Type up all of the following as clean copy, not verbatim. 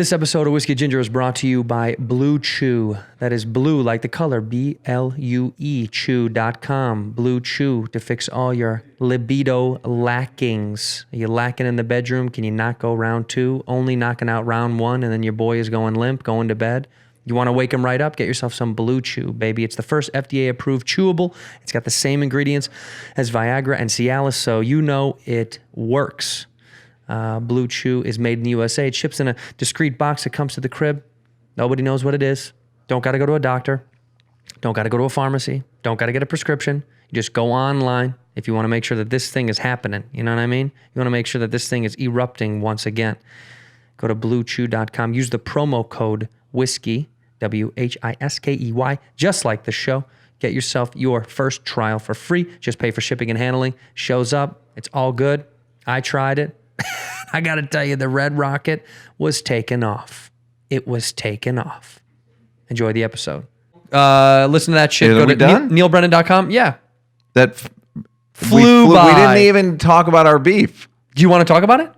This episode of Whiskey Ginger is brought to you by Blue Chew. That is blue like the color, B-L-U-E, chew.com. Blue Chew to fix all your libido lackings. Are you lacking in the bedroom? Can you not go round two? Only knocking out round one and then your boy is going limp, going to bed? You want to wake him right up? Get yourself some Blue Chew, baby. It's the first FDA-approved chewable. It's got the same ingredients as Viagra and Cialis, so you know it works. Blue Chew is made in the USA. It ships in a discreet box that comes to the crib. Nobody knows what it is. Don't got to go to a doctor. Don't got to go to a pharmacy. Don't got to get a prescription. You just go online if you want to make sure that this thing is happening. You know what I mean? You want to make sure that this thing is erupting once again. Go to bluechew.com. Use the promo code WHISKEY, W-H-I-S-K-E-Y, just like the show. Get yourself your first trial for free. Just pay for shipping and handling. Shows up. It's all good. I tried it. I got to tell you, the Red Rocket was taken off. It was taken off. Enjoy the episode. Listen to that shit. Go to nealbrennan.com. Yeah. That flew by. We didn't even talk about our beef. Do you want to talk about it?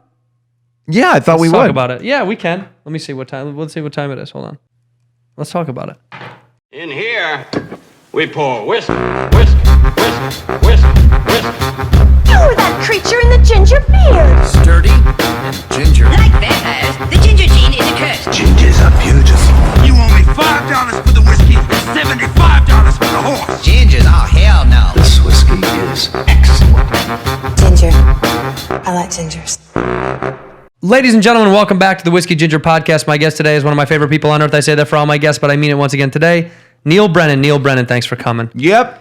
Yeah, I thought we would. Let's talk about it. Yeah, we can. Let me see what time. Let's see what time it is. Hold on. Let's talk about it. In here, we pour whisk, whisk, whisk, whisk, whisk. You were that creature in the ginger beard. Sturdy and ginger. Like vampires, the ginger gene is a curse. Gingers are beautiful. You owe me $5 for the whiskey and $75 for the horse. Gingers? Oh, hell no. This whiskey is excellent. Ginger. I like gingers. Ladies and gentlemen, welcome back to the Whiskey Ginger Podcast. My guest today is one of my favorite people on earth. I say that for all my guests, but I mean it once again today. Neal Brennan. Neal Brennan, thanks for coming. Yep.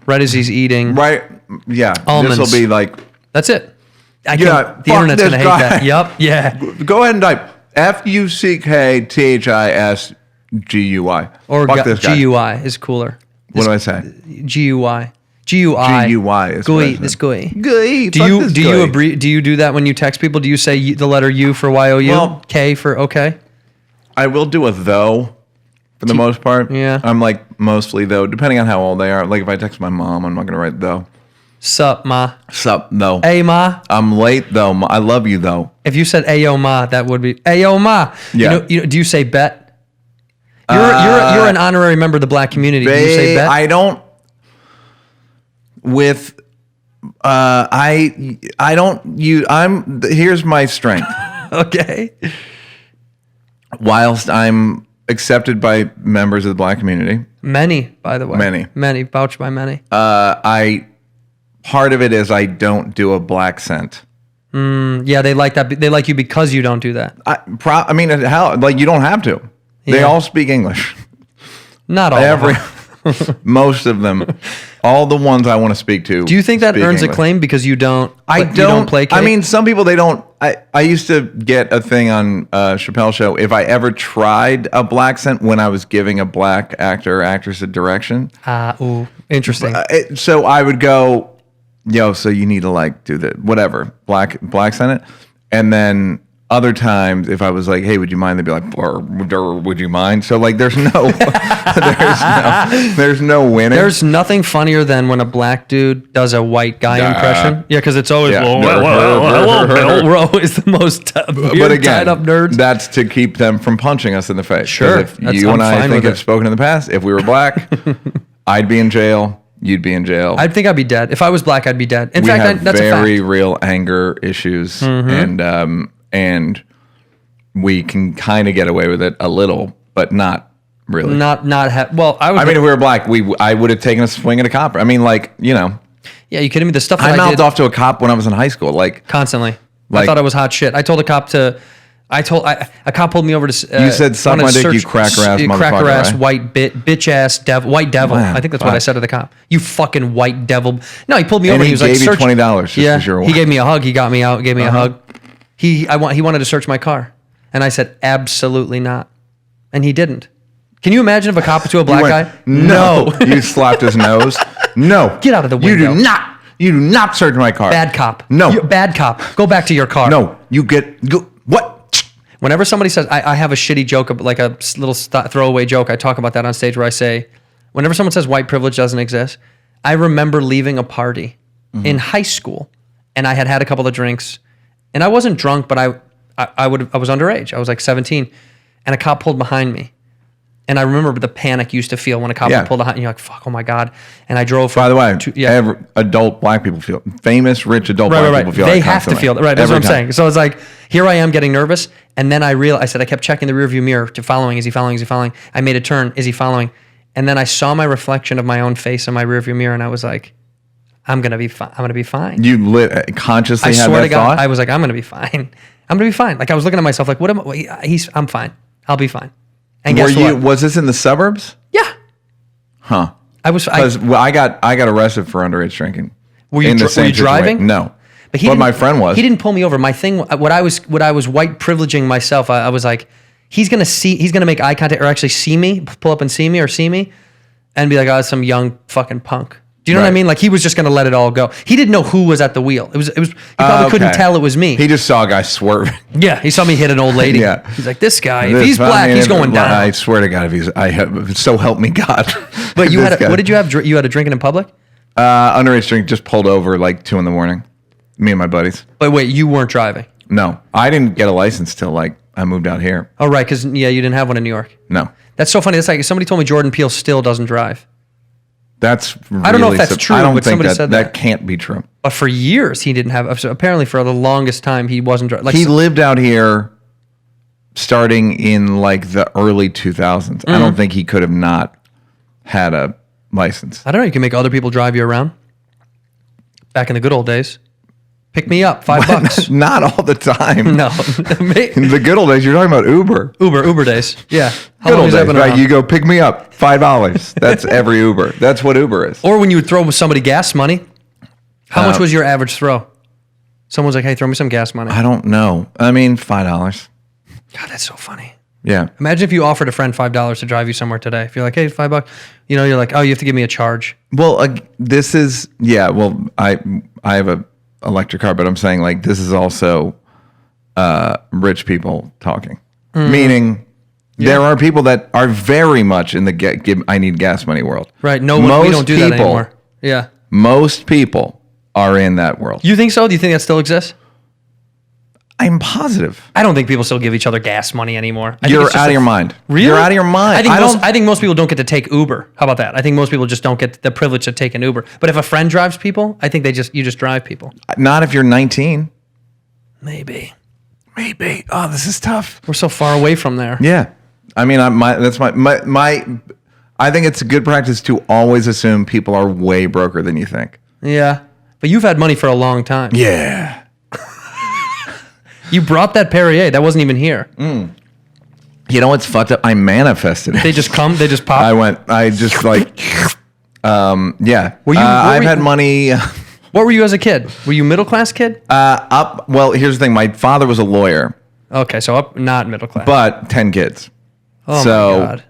Right as he's eating. Right. Yeah. Almonds. This will be like. That's it. The Fuck internet's going to this hate guy. that. Yup. Yeah. Go ahead and type F-U-C-K-T-H-I-S-G-U-I. Or Fuck this guy. G-U-I is cooler. What do I say? G-U-I. G-U-I. G-U-I is Gooey. what I This said. gooey. Gooey. Do you do that when you text people? Do you say the letter U for Y-O-U? Well- K for okay? I will do a though for the most part. Yeah. I'm like mostly though, depending on how old they are. Like if I text my mom, I'm not going to write though. Sup, ma. Sup though. Hey, ma. I'm late though. I love you though. If you said ayo, ma, that would be ayo, ma. Yeah. Do you say bet? You're an honorary member of the black community. Do you say bet? I don't. With I don't use. Here's my strength. Okay. Whilst I'm accepted by members of the black community, Many, by the way. Many. Vouched by many. part of it is I don't do a black scent. Yeah, they like that. They like you because you don't do that. I mean, how? Like you don't have to. They Yeah. all speak English. Not all of them. Most of them, all the ones I want to speak to. Do you think that speak earns English. a claim because you don't? I you don't placate? I mean, some people they don't. I used to get a thing on Chappelle's show. If I ever tried a black scent when I was giving a black actor or actress a direction, ooh, interesting. so I would go, yo, so you need to like do the whatever black scent it, and then other times if I was like, hey, would you mind? They'd be like, or would you mind? So like, there's no winning. There's nothing funnier than when a black dude does a white guy impression. Yeah, because it's always, hello, Bill. We're always the most but again, tied up nerds. That's to keep them from punching us in the face. 'Cause Sure. if you and I think have spoken in the past, if we were black, I'd be in jail. You'd be in jail. I think I'd be dead. If I was black, I'd be dead. In we fact, have that's a fact. very real anger issues, and we can kind of get away with it a little, but not really. Well, I mean, if we were black, I would have taken a swing at a cop. I mean, like, you know. Yeah, you kidding me? The stuff that I I mouthed did off to a cop when I was in high school, like constantly. I like- thought I was hot shit. I told a cop to. A cop pulled me over to. You said, "Suck my dick, you cracker ass motherfucker." Cracker ass, right? white bitch ass devil, white devil. Wow, I think that's what I said to the cop. You fucking white devil. No, he pulled me And over. he was like, gave you "Search." $20 just Yeah, 'cause you're he white. gave me a hug. He got me out. Gave me a hug. He wanted to search my car, and I said, "Absolutely not," and he didn't. Can you imagine if a cop to a black guy? No. You slapped his nose. No. Get out of the window. You do not search my car. Bad cop. No. Bad cop. Go back to your car. No. What? Whenever somebody says, I have a shitty joke, like a little throwaway joke, I talk about that on stage where I say, whenever someone says white privilege doesn't exist, I remember leaving a party in high school, and I had a couple of drinks, and I wasn't drunk, but I I was underage. I was like 17, and a cop pulled behind me. And I remember the panic you used to feel when a cop would pull behind you. You're like, fuck, oh my God. And I drove from... By the way, every adult black people feel... Famous, rich adult black people feel They that have to feel that. Right, that's what I'm saying. So it's like, here I am getting nervous. And then I realized, I said, I kept checking the rearview mirror to following. Is he following? Is he following? I made a turn. Is he following? And then I saw my reflection of my own face in my rearview mirror. And I was like, I'm going to be fine. I'm going to be fine. You consciously had swear that to God, thought? I was like, I'm going to be fine. I'm going to be fine. Like I was looking at myself like, what am I? I'm fine. I'll be fine. And guess what? Was this in the suburbs? Yeah. Huh. Because I got arrested for underage drinking. Were you driving? No. But my friend was. He didn't pull me over. My thing, what I was white privileging myself. I was like, he's gonna make eye contact or actually see me, pull up and see me, and be like, oh, some young fucking punk. Do you know what I mean? Like he was just gonna let it all go. He didn't know who was at the wheel. It was. He probably couldn't tell it was me. He just saw a guy swerving. Yeah, he saw me hit an old lady. Yeah. He's like, this guy. If he's black, he's going down. I swear to God, so help me God. But what did you have? You had a drinking in public? Underage drink, just pulled over like 2 a.m. Me and my buddies. But wait, you weren't driving? No, I didn't get a license till like I moved out here. Oh right, because you didn't have one in New York. No. That's so funny. That's like somebody told me Jordan Peele still doesn't drive. That's really I don't know if that's true, I don't but think somebody said that can't be true. But for years he didn't have. So apparently, for the longest time, he wasn't driving. Like, he lived out here starting in like the early 2000s. I don't think he could have not had a license. I don't know. You can make other people drive you around. Back in the good old days, pick me up, $5. Not all the time. No, In the good old days, you're talking about Uber. Uber days. Yeah, Good old days, right? You go pick me up, $5. That's every Uber. That's what Uber is. Or when you would throw somebody gas money. How much was your average throw? Someone's like, "Hey, throw me some gas money." I don't know. I mean, $5. God, that's so funny. Yeah. Imagine if you offered a friend $5 to drive you somewhere today. If you're like, "Hey, $5," you're like, "Oh, you have to give me a charge." Well, this is Well, I have a electric car, but I'm saying like this is also rich people talking, meaning there are people that are very much in the I need gas money world. Right? No, we don't do that anymore. Yeah. Most people are in that world. You think so? Do you think that still exists? I'm positive. I don't think people still give each other gas money anymore. You're out of your mind. Really? You're out of your mind. I think most people don't get to take Uber. How about that? I think most people just don't get the privilege to take an Uber. But if a friend drives people, I think you just drive people. Not if you're 19. Maybe. Oh, this is tough. We're so far away from there. Yeah. I mean, I think it's a good practice to always assume people are way broker than you think. Yeah. But you've had money for a long time. Yeah. You brought that Perrier. That wasn't even here. You know what's fucked up? I manifested it. They just come. They just pop. Yeah. I've had money. What were you as a kid? Were you middle class kid? Well, here's the thing. My father was a lawyer. Okay, so up, not middle class. But 10 kids. Oh so, my God.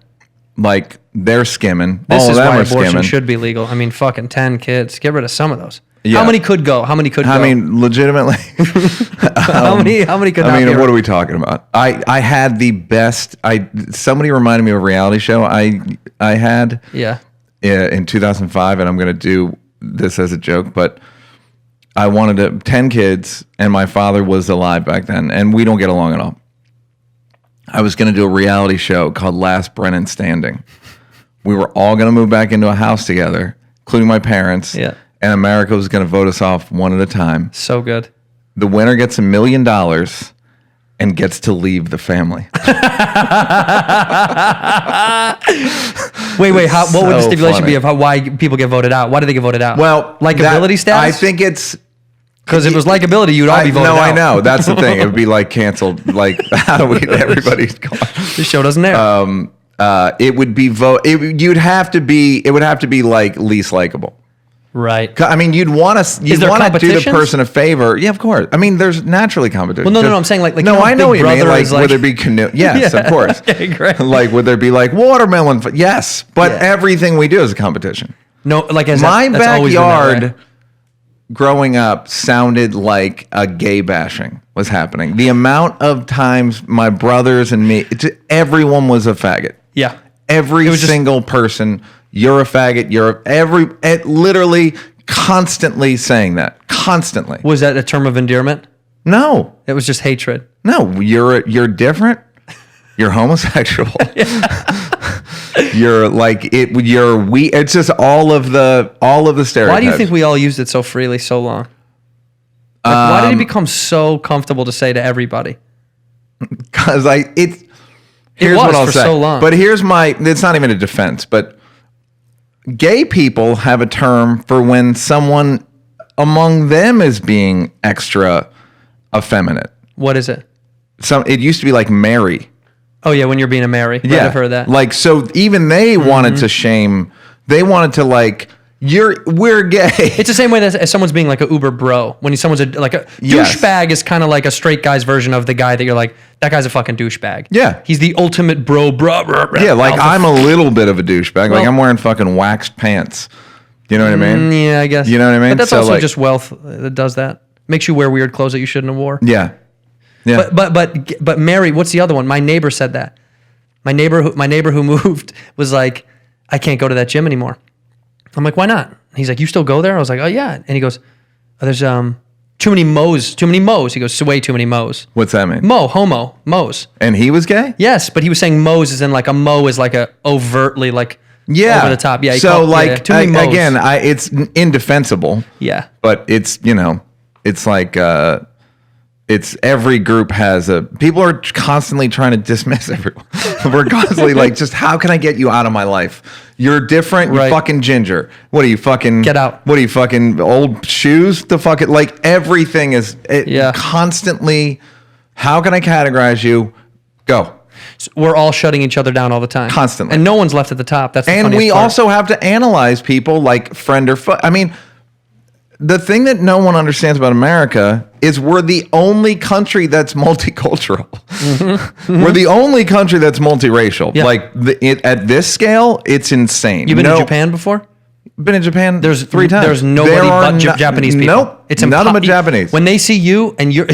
Like, they're skimming. This All is of them why are abortion skimming. should be legal. I mean, fucking 10 kids. Get rid of some of those. Yeah. How many could go? I mean, legitimately. How many could not I mean, be what are we talking about? I had the best. Somebody reminded me of a reality show I had. Yeah. In 2005, and I'm going to do this as a joke, but I wanted 10 kids, and my father was alive back then, and we don't get along at all. I was going to do a reality show called Last Brennan Standing. We were all going to move back into a house together, including my parents. Yeah. And America was going to vote us off one at a time. So good. The winner gets $1 million and gets to leave the family. Wait. What would the stipulation funny. be of why people get voted out? Why do they get voted out? Well, likability status. I think it's because if it was likability, you'd all be voted out. No, I know. That's the thing. It would be like canceled. Like how do we? Everybody's gone. This show doesn't air. It would be vote. It would have to be like least likable. Right. I mean, you'd want to do the person a favor. Yeah, of course. I mean, there's naturally competition. Well, no. I'm saying like no, I know what you mean. Like, would there be canoe? Yes, Yeah, of course. okay, great. Like, would there be like watermelon? Yes, but everything we do is a competition. No, like that's my always been that way. backyard growing up sounded like a gay bashing was happening. The amount of times my brothers and me, everyone was a faggot. Yeah. Every single person, you're a faggot, literally constantly saying that. Constantly. Was that a term of endearment? No. It was just hatred. No, you're different. You're homosexual. You're like it. It's just all of the stereotypes. Why do you think we all used it so freely so long? Like, why did it become so comfortable to say to everybody? Because here's was what I'll for say. so long. But it's not even a defense, but gay people have a term for when someone among them is being extra effeminate. What is it? It used to be like Mary. Oh yeah, when you're being a Mary. Right, I've heard that. Like, so even they wanted to shame. They wanted to like, we're gay. It's the same way that as someone's being like a uber bro. When someone's like a Yes. douchebag is kind of like a straight guy's version of the guy that you're like, that guy's a fucking douchebag. Yeah. He's the ultimate bro. Yeah, like alpha. I'm a little bit of a douchebag. Like Well- I'm wearing fucking waxed pants. You know what I mean? Yeah, I guess. You know what I mean? But that's So, also like- just wealth that does that. Makes you wear weird clothes that you shouldn't have wore. Yeah. Yeah. But Mary, what's the other one? My neighbor said that. My neighbor who moved was like, I can't go to that gym anymore. I'm like, why not? He's like, you still go there? I was like, oh yeah. And he goes, oh, there's too many mo's. He goes, way too many mo's. What's that mean? Mo's. And he was gay? Yes, but he was saying mo's is in like a mo is like a overtly like Yeah. over the top. Yeah. he So called- like, too many mo's. again, it's indefensible. Yeah. But it's, it's like, it's every group has people are constantly trying to dismiss everyone. We're constantly like, just how can I get you out of my life? You're different. Right. You fucking ginger. What are you fucking? Get out. What are you fucking old shoes? The fucking like everything is Yeah. constantly. How can I categorize you? Go. So we're all shutting each other down all the time. Constantly. And no one's left at the top. That's the And funniest we part. also have to analyze people like friend or foe. I mean, the thing that no one understands about America is we're the only country that's multicultural. We're the only country that's multiracial. Yeah. Like at this scale, it's insane. You've been to Japan before? Been in Japan. There's 3 times. There's nobody There are but Japanese people. Nope. It's none of them impo- Japanese. When they see you and you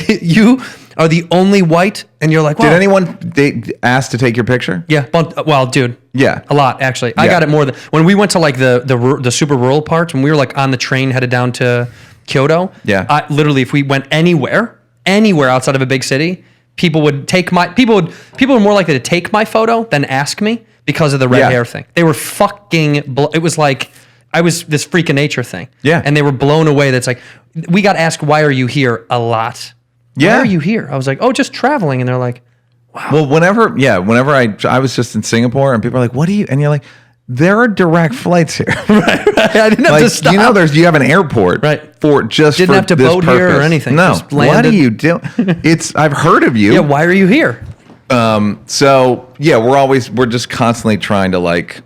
are the only white, and you're like, wow. Did anyone ask to take your picture? Yeah. Well, dude. Yeah. A lot actually. I Yeah. got it more than when we went to like the super rural parts when we were like on the train headed down to Kyoto. Yeah. Literally, if we went anywhere outside of a big city, people were more likely to take my photo than ask me because of the red Yeah. hair thing. They were fucking. It was like I was this freak of nature thing. Yeah. And they were blown away. That's like we got asked, "Why are you here?" a lot. Yeah. Why are you here? I was like, "Oh, just traveling," and they're like, Well, whenever I was just in Singapore and people are like, "What do you?" And you're like, "There are direct flights here." I didn't have Like, to stop. you have an airport, Right. For just Didn't for have to this boat here or purpose. anything. No, Just what landed. do you do? I've heard of you. Yeah, why are you here? So yeah, we're just constantly trying to like.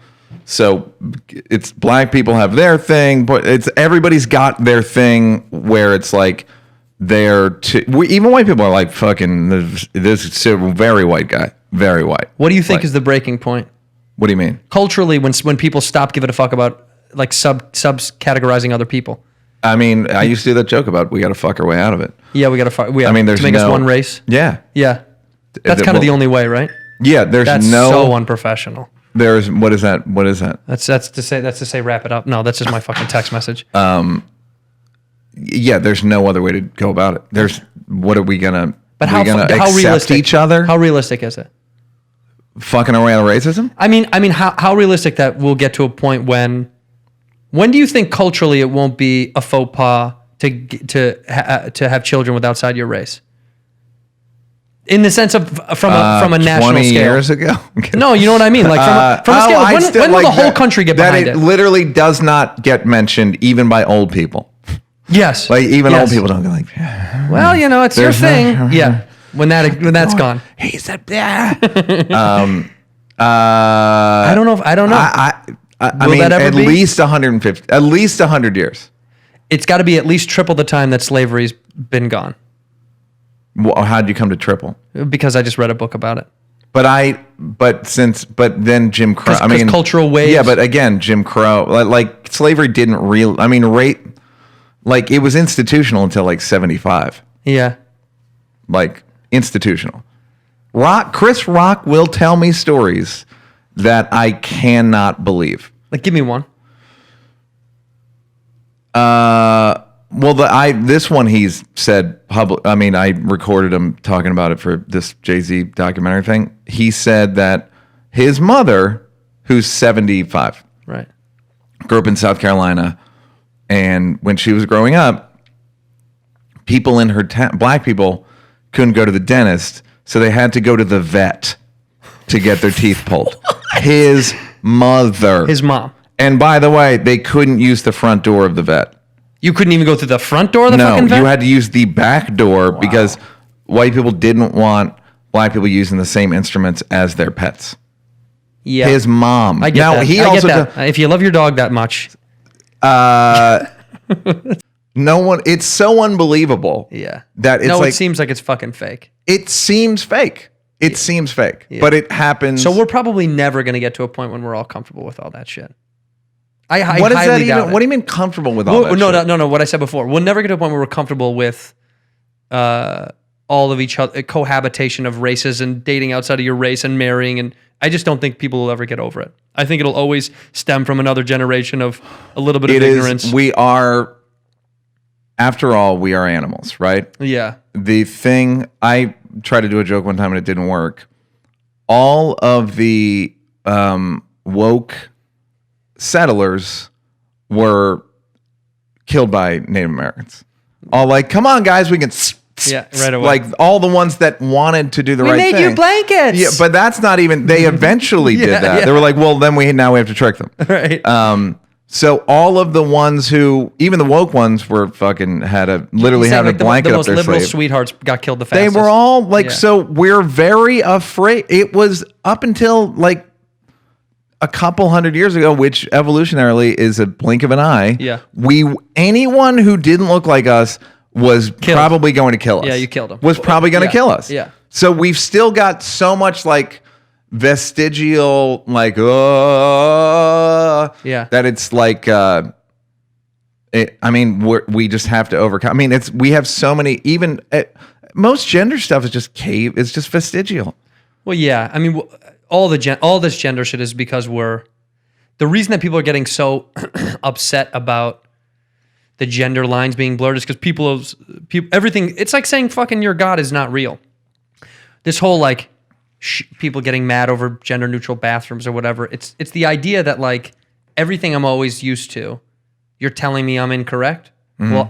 So it's black people have their thing, but everybody's got their thing where it's like even white people are like fucking this is a very white guy, very white. What do you think Like, is the breaking point? What do you mean? Culturally, when people stop giving a fuck about like subs categorizing other people. I mean, I used to do that joke about we got to fuck our way out of it. Yeah, we got to fuck. I mean, there's to make us no- one race. Yeah, Yeah, that's kind of the only way, right? yeah. There's That's no. so unprofessional. There's what is that? What is that? That's to say wrap it up. No, that's just my fucking text message. Yeah, there's no other way to go about it. What are we gonna? But we gonna how accept realistic? each other? How realistic is it? Fucking our way out of racism? I mean, how realistic that we'll get to a point when do you think culturally it won't be a faux pas to have children with outside your race? In the sense of from a national 20 scale. years ago. No, you know what I mean. Like from a scale. When will the whole country get behind that it? literally does not get mentioned even by old people. Yes. Like even Yes. old people don't go like. Well, it's your There's no- thing. Yeah. When that's gone. He said, yeah. I don't know. I Will mean, that ever at be? least 150, at least 100 years. It's got to be at least triple the time that slavery's been gone. Well, how'd you come to triple? Because I just read a book about it. But then Jim Crow. 'Cause cultural waves. Yeah, but again, Jim Crow. Like slavery didn't like it was institutional until like 75. Yeah. Like institutional. Chris Rock will tell me stories that I cannot believe. Like, give me one. Well, this one he's said public. I mean, I recorded him talking about it for this Jay-Z documentary thing. He said that his mother, who's 75, Right. grew up in South Carolina, and when she was growing up, people in her town, black people, couldn't go to the dentist, so they had to go to the vet to get their teeth pulled. His mother. His mom. And by the way, they couldn't use the front door of the vet. You couldn't even go through the front door of the No, fucking vet? you had to use the back door because white people didn't want black people using the same instruments as their pets. Yeah. His mom. I get now, that. He I also get that. If you love your dog that much. no one. It's so unbelievable. Yeah. That it's no, like it seems like it's fucking fake. it seems fake. It seems fake, but it happens. So we're probably never going to get to a point when we're all comfortable with all that shit. I what is highly that even? doubt it. What do you mean comfortable with all that? No. What I said before. We'll never get to a point where we're comfortable with all of each other, cohabitation of races and dating outside of your race and marrying. And I just don't think people will ever get over it. I think it'll always stem from another generation of a little bit of ignorance. We are, after all, we are animals, right? Yeah. The thing, I tried to do a joke one time and it didn't work. All of the woke settlers were killed by Native Americans. All like, come on, guys, we can. Yeah, right away. Like all the ones that wanted to do the right thing. We made you blankets. Yeah, but that's not even. They eventually did that. Yeah. They were like, well, then we have to trick them. Right. So all of the ones who, even the woke ones, were fucking literally had a blanket the up most their liberal slave. sweethearts got killed the They fastest. were all like, Yeah. so we're very afraid. It was up until like a couple hundred years ago, which evolutionarily is a blink of an eye. Yeah. Anyone who didn't look like us was probably going to kill us. Yeah, you killed them. Was probably going to kill us. Yeah. So we've still got so much like vestigial, like, Yeah. that it's like, we just have to overcome. I mean, we have so many, even most gender stuff is just it's just vestigial. Well, yeah. I mean, all this gender shit is because the reason that people are getting so upset about the gender lines being blurred is because people, everything, it's like saying fucking your God is not real. This whole like people getting mad over gender neutral bathrooms or whatever. It's the idea that like everything I'm always used to, you're telling me I'm incorrect. Mm-hmm. Well,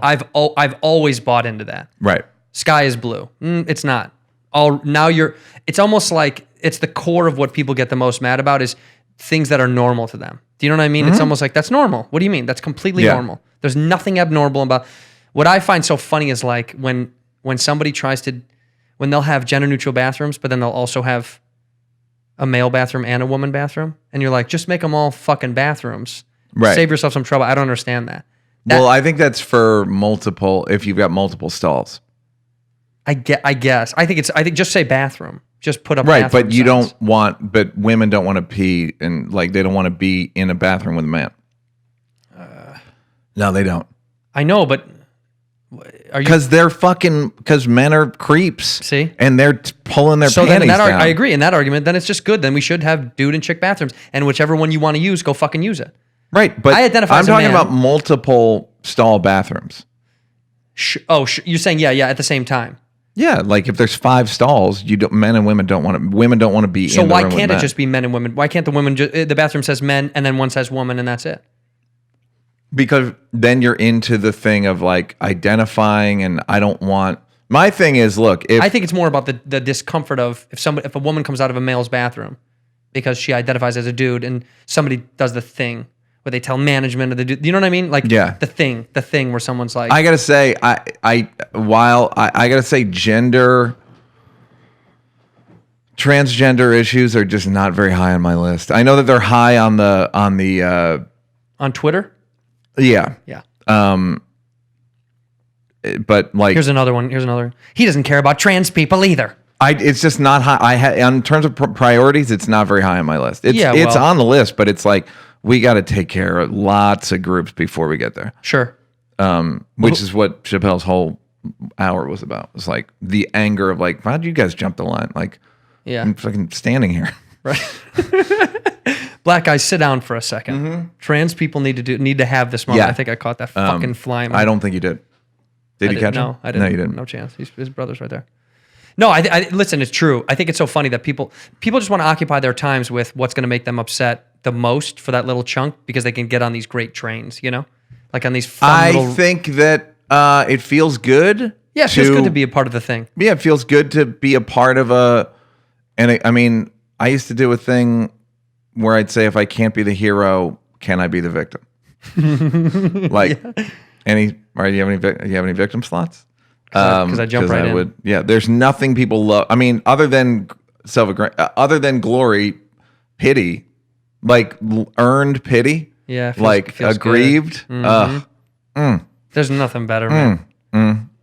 I've always bought into that. Right. Sky is blue. It's not. It's almost like it's the core of what people get the most mad about is things that are normal to them. Do you know what I mean? Mm-hmm. It's almost like, that's normal. What do you mean? That's completely normal. There's nothing abnormal about. What I find so funny is like when somebody when they'll have gender neutral bathrooms, but then they'll also have a male bathroom and a woman bathroom. And you're like, just make them all fucking bathrooms. Right. Save yourself some trouble. I don't understand that. Well, I think that's for if you've got multiple stalls. I guess. I think just say bathroom. Just put up right, bathroom but you signs. but women don't want to pee and like they don't want to be in a bathroom with a man. No, they don't. I know, but are you? Because men are creeps. See? And they're pulling their So panties then down. I agree in that argument. Then it's just good. Then we should have dude and chick bathrooms, and whichever one you want to use, go fucking use it. Right, but I identify I'm as a talking man. about multiple stall bathrooms. You're saying yeah at the same time. Yeah, like if there's 5 stalls, men and women don't want to be So in the why room with can't it men. just be men and women? Why can't the women? The bathroom says men, and then one says woman, and that's it. Because then you're into the thing of like identifying, and I don't want. My thing is, look, I think it's more about the discomfort of if a woman comes out of a male's bathroom because she identifies as a dude, and somebody does the thing where they tell management of the dude. You know what I mean? Like the thing where someone's like, I gotta say, I gotta say, transgender issues are just not very high on my list. I know that they're high on the on Twitter. Yeah. Yeah. But like, Here's another one. He doesn't care about trans people either. it's just not high. In terms of priorities, it's not very high on my list. It's on the list, but it's like we got to take care of lots of groups before we get there. Sure. Which is what Chappelle's whole hour was about. It was like the anger of like, why did you guys jump the line? Like, Yeah. I'm fucking standing here. Right. Black guys, sit down for a second. Mm-hmm. Trans people need to have this moment. Yeah. I think I caught that fucking fly. I don't think you did. Did you catch him? No, I didn't. No, you didn't. No chance. His brother's right there. No, I listen, it's true. I think it's so funny that people just want to occupy their times with what's going to make them upset the most for that little chunk because they can get on these great trains, you know? Like on these fun little... think that it feels good. Yeah, it feels good to be a part of the thing. Yeah, it feels good to be a part of a... And I mean, I used to do a thing where I'd say, if I can't be the hero, can I be the victim? Like, do you have any victim slots? Because I jump right in. Yeah, there's nothing people love. I mean, other than glory, pity, like earned pity. Yeah, feels aggrieved. Mm-hmm. There's nothing better, man.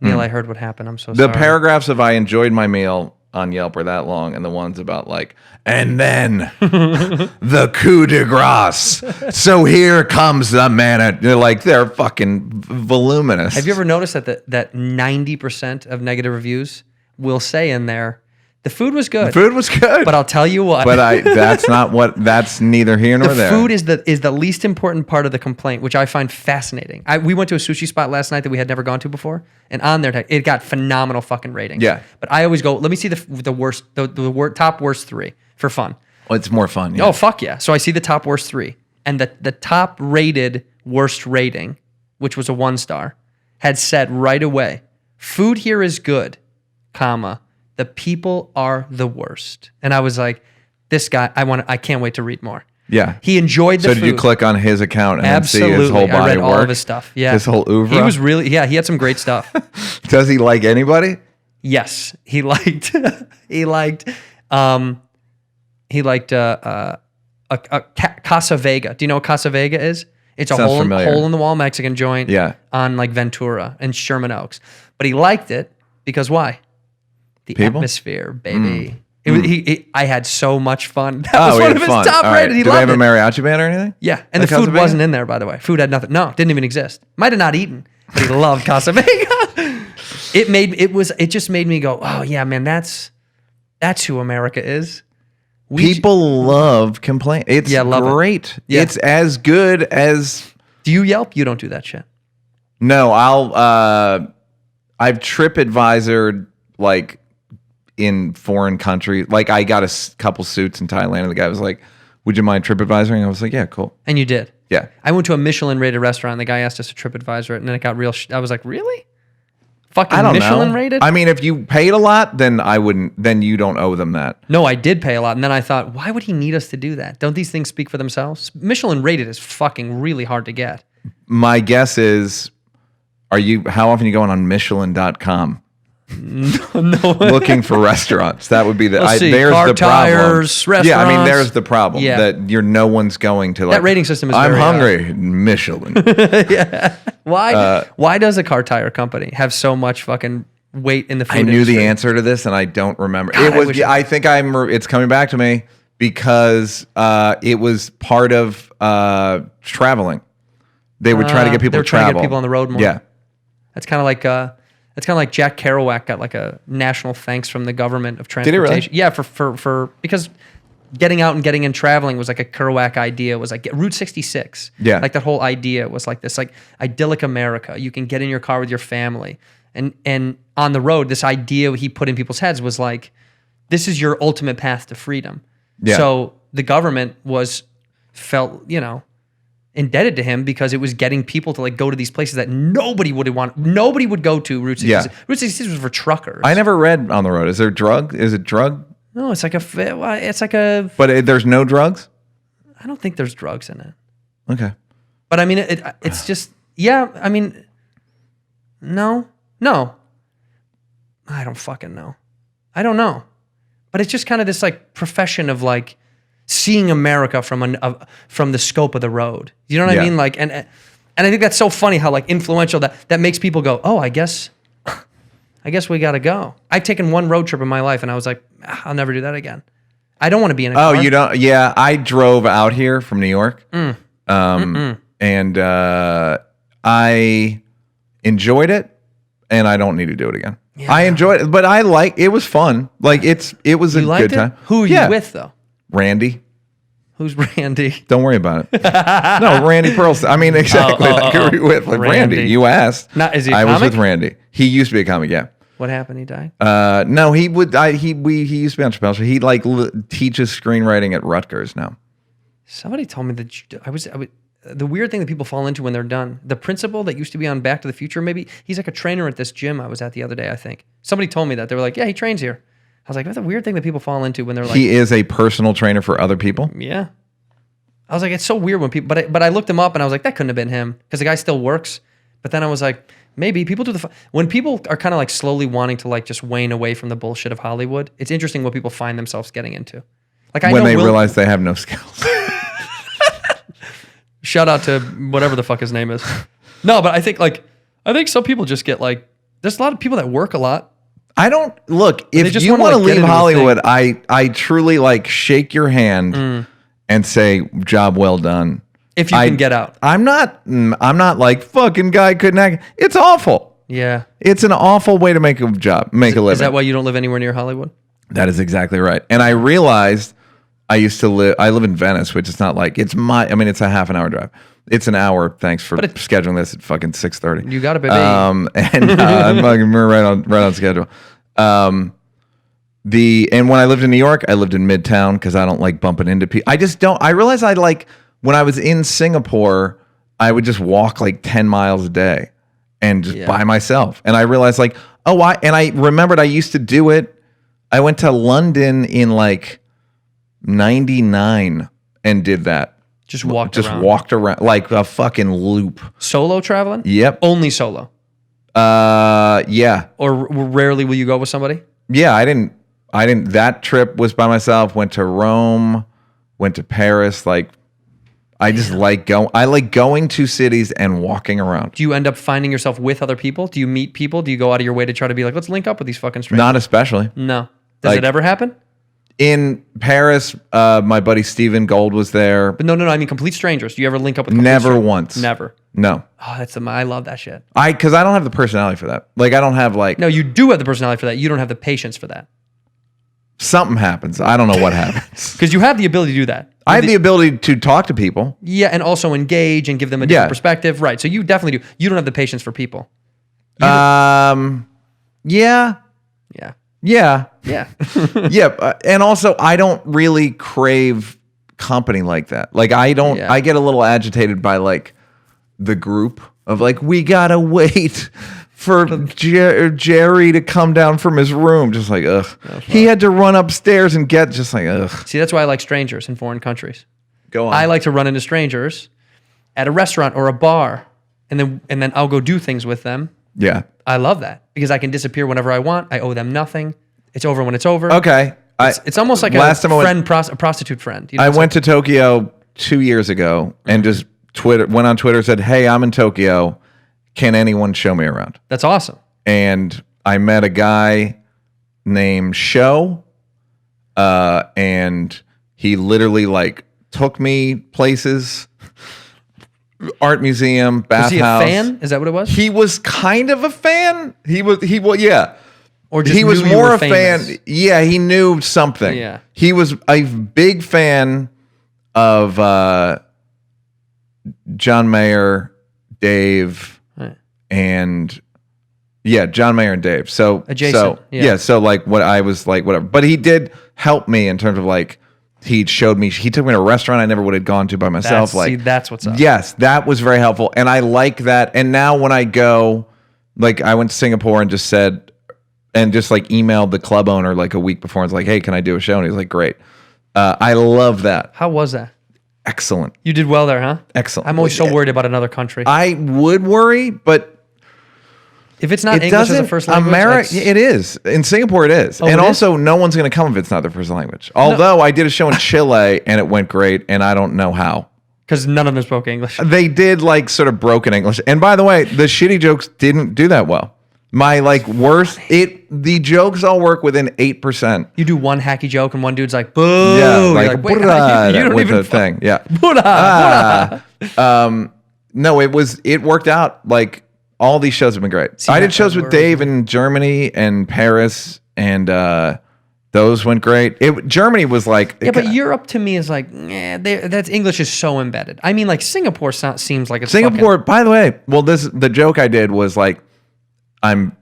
Neal, I heard what happened. I'm so sorry. The paragraphs of "I enjoyed my meal" on Yelp are that long, and the ones about like, and then the coup de grace. So here comes the man. They're fucking voluminous. Have you ever noticed that 90% of negative reviews will say in there, the food was good. The food was good. But I'll tell you what. But that's neither here nor there. The food is the least important part of the complaint, which I find fascinating. We went to a sushi spot last night that we had never gone to before, and on there it got phenomenal fucking ratings. Yeah. But I always go, let me see the top worst 3 for fun. Well, it's more fun. Yeah. Oh, fuck yeah. So I see the top worst 3, and the top rated worst rating, which was a 1-star, had said right away, food here is good, comma, the people are the worst. And I was like, this guy, I can't wait to read more. Yeah. He enjoyed the food. So did you click on his account and Absolutely. see his whole body I read of all work? of his stuff. Yeah. His whole oeuvre? He was really, he had some great stuff. Does he like anybody? Yes. He liked Casa Vega. Do you know what Casa Vega is? It's a hole in the wall Mexican joint on like Ventura and Sherman Oaks. But he liked it because why? The atmosphere, baby. I had so much fun. That was one of his top rated. He Did they have a mariachi band or anything? Yeah, and the food wasn't in there, by the way. Food had nothing. No, didn't even exist. Might have not eaten, but he loved Casa Vega. It just made me go, oh yeah, man, that's who America is. People love complaint. It's great. Yeah. It's as good as. Do you Yelp? You don't do that shit. No, I've TripAdvisored like in foreign countries. Like I got a couple suits in Thailand, and the guy was like, "Would you mind TripAdvisoring?" I was like, "Yeah, cool." And you did. Yeah. I went to a Michelin rated restaurant, and the guy asked us to TripAdvisor it, and then it got real. I was like, really? Fucking Michelin rated? I mean, if you paid a lot, then I wouldn't. Then you don't owe them that. No, I did pay a lot, and then I thought, why would he need us to do that? Don't these things speak for themselves? Michelin rated is fucking really hard to get. My guess is, how often are you going on Michelin.com? No. Looking for restaurants. That would be the. Let's see, there's car the tires, problem. Yeah, I mean, there's the problem that no one's going to like. That rating system is. I'm very hungry. Michelin. Yeah. Why does a car tire company have so much fucking weight in the food I knew industry? the answer to this, and I don't remember. God, it was. I think it's coming back to me because it was part of traveling. They were trying to get people to travel. Trying to get people on the road more. Yeah. That's kind of like Jack Kerouac got like a national thanks from the government of transportation. Did he really? Yeah, for because getting out and getting in traveling was like a Kerouac idea. It was like Route 66. Yeah. Like that whole idea was like this like idyllic America. You can get in your car with your family. And on the road, this idea he put in people's heads was like, this is your ultimate path to freedom. Yeah. So the government felt, indebted to him because it was getting people to like go to these places that nobody would go to Route 66. Yeah. Route 66 was for truckers. I never read On the Road. Is there drug? Is it drug? No, it's like a. But there's no drugs? I don't think there's drugs in it. Okay. But I mean, it's just, yeah, I mean, no. I don't fucking know. I don't know. But it's just kind of this like profession of like seeing America from the scope of the road. You know what I mean? Like, and I think that's so funny how like influential that makes people go, oh, I guess we got to go. I've taken one road trip in my life and I was like, I'll never do that again. I don't want to be in a car. Oh, you don't? Yeah, I drove out here from New York. And I enjoyed it and I don't need to do it again. Yeah. I enjoyed it, but it was fun. Like it was a good time. Who are you with though? Randy. Who's Randy? Don't worry about it. No, Randy Pearlstein. I mean, exactly. Like who were you with? Like Randy. You asked. Is he a I was comic? with Randy. He used to be a comic, yeah. What happened? He died? No, he would. He used to be on Chappelle's Show. He like teaches screenwriting at Rutgers now. Somebody told me that I was the weird thing that people fall into when they're done. The principal that used to be on Back to the Future, maybe he's like a trainer at this gym I was at the other day. I think somebody told me that. They were like, "Yeah, he trains here." I was like, "That's a weird thing that people fall into when they're like." He is a personal trainer for other people. Yeah. I was like, it's so weird when people, but I looked him up and I was like, that couldn't have been him because the guy still works. But then I was like, maybe people do when people are kind of like slowly wanting to like just wane away from the bullshit of Hollywood. It's interesting what people find themselves getting into. Like when they realize they have no skills. Shout out to whatever the fuck his name is. No, but I think some people just get like, there's a lot of people that work a lot. I don't look, They if just you wanna, want to like, get leave into a Hollywood, I truly like shake your hand and say, job well done. If you can get out. I'm not like fucking guy couldn't act. It's awful. Yeah. It's an awful way to make a living. Is that why you don't live anywhere near Hollywood? That is exactly right. And I realized I live in Venice, which is not like, it's a half an hour drive. It's an hour. Thanks for scheduling this at fucking 6:30. You got it, baby. And I'm fucking right on schedule. And when I lived in New York, I lived in Midtown because I don't like bumping into people. I realized when I was in Singapore, I would just walk like 10 miles a day and just by myself. And I realized and I remembered I used to do it. I went to London in like 99 and did that. Just walked around like a fucking loop. Solo traveling? Yep. Only solo? Yeah. Or rarely will you go with somebody? Yeah, I didn't. That trip was by myself. Went to Rome, went to Paris. Like, I just like going to cities and walking around. Do you end up finding yourself with other people? Do you meet people? Do you go out of your way to try to be like, let's link up with these fucking strangers? Not especially. No. Does it ever happen? In Paris, my buddy Steven Gold was there. But no. I mean, complete strangers. Do you ever link up with? Never once. Never. No. Oh, I love that shit. Because I don't have the personality for that. Like, I don't have like. No, you do have the personality for that. You don't have the patience for that. Something happens. I don't know what happens. Because you have the ability to do that. I have the ability to talk to people. Yeah, and also engage and give them a different perspective. Right. So you definitely do. You don't have the patience for people. Yeah. Yeah. Yeah. Yeah. Yeah. And also, I don't really crave company like that. Like, I don't, I get a little agitated by like the group of like, we gotta wait for Jerry to come down from his room. Just like, ugh. He had to run upstairs and get just like, ugh. See, that's why I like strangers in foreign countries. Go on. I like to run into strangers at a restaurant or a bar, and then I'll go do things with them. Yeah. I love that because I can disappear whenever I want. I owe them nothing. It's over when it's over. Okay. It's almost like a prostitute friend. You know, I went to Tokyo 2 years ago and just went on Twitter and said, hey, I'm in Tokyo. Can anyone show me around? That's awesome. And I met a guy named Sho, and he literally like took me places, art museum, bathhouse. Was he a fan? Is that what it was? He was kind of a fan. He was, yeah. Or just he was knew you more were a fan. famous? Yeah, he knew something. Yeah. He was a big fan of John Mayer, Dave, and John Mayer and Dave. So adjacent. So like what I was like, whatever. But he did help me in terms of like he took me to a restaurant I never would have gone to by myself. That's what's up. Yes, that was very helpful. And I like that. And now when I go, like I went to Singapore and just said, and just like emailed the club owner like a week before and was like, hey, can I do a show? And he's like, great. I love that. How was that? Excellent. You did well there, huh? Excellent. I'm always so worried about another country. I would worry, but if it's not English as a first language, it is. In Singapore, it is. Oh, and it also, no one's going to come if it's not their first language. Although I did a show in Chile and it went great, and I don't know how. Because none of them spoke English. They did like sort of broken English. And by the way, the shitty jokes didn't do that well. My like worst, the jokes all work within 8%. You do one hacky joke and one dude's like, boo. Yeah, You're like, wait, you don't with even the thing. Yeah. Buddha. No, it worked out. Like all these shows have been great. See, I did shows with Dave in Germany and Paris and Those went great. Germany was like, Yeah, but Europe to me is like, that's English is so embedded. I mean, like Singapore seems like it's Singapore. By the way, well, the joke I did was like,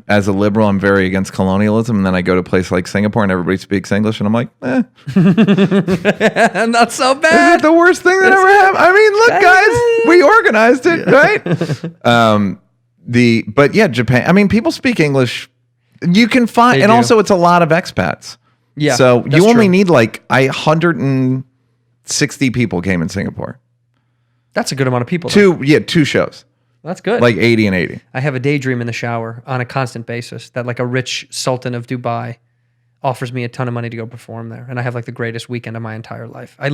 as a liberal, I'm very against colonialism, and then I go to a place like Singapore and everybody speaks English, and I'm like, not so is bad. it the worst thing that ever happened? I mean, look, guys, we organized it, right? But yeah, Japan. I mean, people speak English. You can find, They and do. also it's a lot of expats. Yeah, so that's you only true. need like 160 people came in Singapore. That's a good amount of people. though. Two shows, That's good. like 80 and 80. I have a daydream in the shower on a constant basis that like a rich sultan of Dubai offers me a ton of money to go perform there, and I have like the greatest weekend of my entire life. I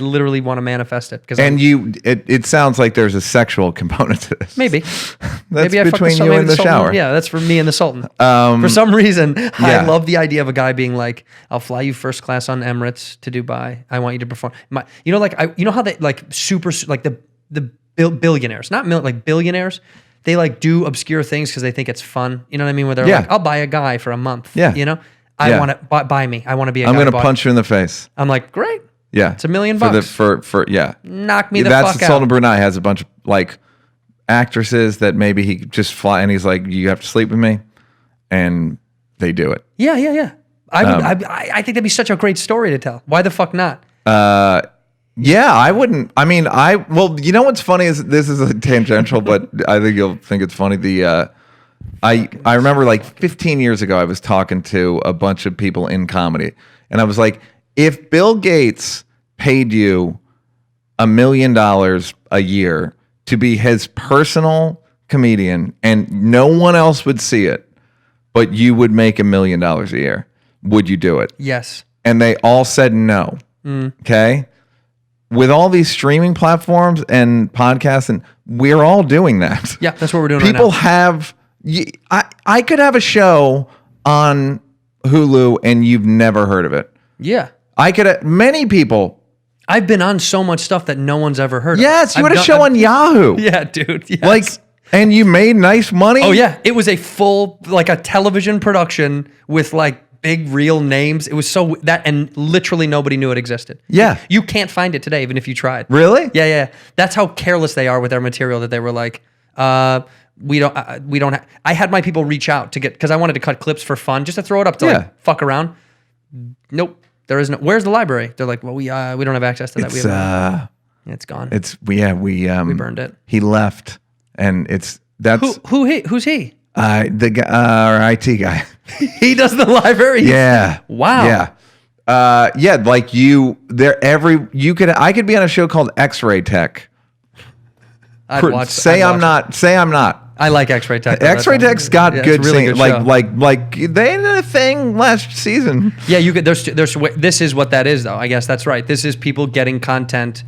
literally want to manifest it because And it sounds like there's a sexual component to this. maybe That's I fucked between the you and the sultan. shower. Yeah, that's for me and the sultan. For some reason, I yeah. love the idea of a guy being like, "I'll fly you first class on Emirates to Dubai. I want you to perform." You know how they like super like the billionaires, not like billionaires. They like do obscure things because they think it's fun. You know what I mean? Where they're Yeah. like, "I'll buy a guy for a month." Yeah. You know, Yeah. I want to buy me. I want to be a guy. I'm going to bought- punch you in the face. I'm like, great. Yeah. It's $1 million For bucks. for yeah. Knock me the That's fuck what Sultan out. Brunei has a bunch of like actresses that maybe he just fly and he's like, you have to sleep with me, and they do it. Yeah. I think that'd be such a great story to tell. Why the fuck not? Yeah, I wouldn't. I mean, well, you know what's funny is this is a tangential, but I think you'll think it's funny. I remember like 15 years ago, I was talking to a bunch of people in comedy, and I was like, if Bill Gates paid you $1 million a year to be his personal comedian, and no one else would see it, but you would make $1 million a year, would you do it? Yes. And they all said no. Okay. With all these streaming platforms and podcasts, and we're all doing that. Yeah, that's what we're doing People right now. have, I could have a show on Hulu and you've never heard of it. Yeah. Many people. I've been on so much stuff that no one's ever heard Yes, of. you had a show on Yahoo. Yeah, dude. Yes. Like, and you made nice money. oh yeah, it was a full like a television production with like big real names. It was so that and literally nobody knew it existed. Yeah. You can't find it today even if you tried. Really? Yeah. That's how careless they are with their material that they were like we don't I had my people reach out to get cuz I wanted to cut clips for fun just to throw it up to Yeah. like fuck around. Nope. There is no. Where's the library? They're like, well, we don't have access to that. It's gone. We burned it. He left, and that's Who's he? the guy, our IT guy. He does the library. Yeah. Wow. Yeah. Yeah. Like I could be on a show called X-Ray Tech. I'd watch. Say I'm not. I like X-Ray Tech. X-Ray Tech's got it's good a really singing. good show. Like they did a thing last season. Yeah, you could. There's. This is what that is, though. I guess that's right. This is people getting content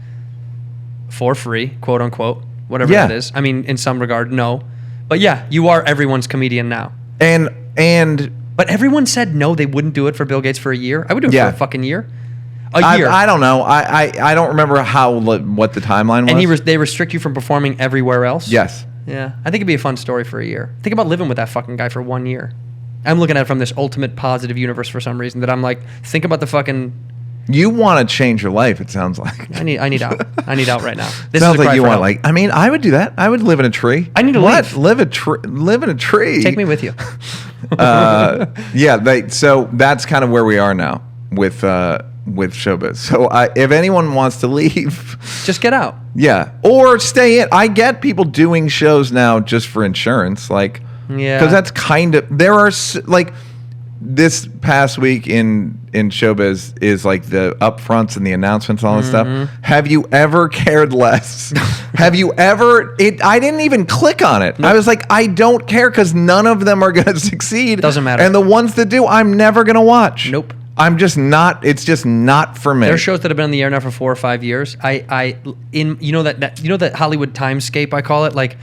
for free, quote unquote, whatever Yeah. that is. I mean, in some regard, no, but yeah, you are everyone's comedian now. And But everyone said no, they wouldn't do it for Bill Gates for a year. I would do it Yeah. for a fucking year. A year. I don't know. I don't remember what the timeline was. And they restrict you from performing everywhere else. Yes. Yeah, I think it'd be a fun story for a year. Think about living with that fucking guy for 1 year. I'm looking at it from this ultimate positive universe for some reason that I'm like, think about the fucking. You want to change your life. It sounds like. I need out. I need out right now. This Sounds is a like cry you for want help. I mean, I would do that. I would live in a tree. I need to leave. Live in a tree. Take me with you. Yeah. So that's kind of where we are now with showbiz. So if anyone wants to leave, Just get out. yeah, or stay in. I get people doing shows now just for insurance, like, Yeah. because that's kind of there are like this past week in showbiz is like the upfronts and the announcements and all this stuff. Have you ever cared less? Have you ever? I didn't even click on it. I was like, I don't care because none of them are going to succeed. Doesn't matter. And the ones that do, I'm never going to watch. Nope. I'm just not. It's just not for me. There are shows that have been on the air now for 4 or 5 years. You know that Hollywood timescape, I call it. Like,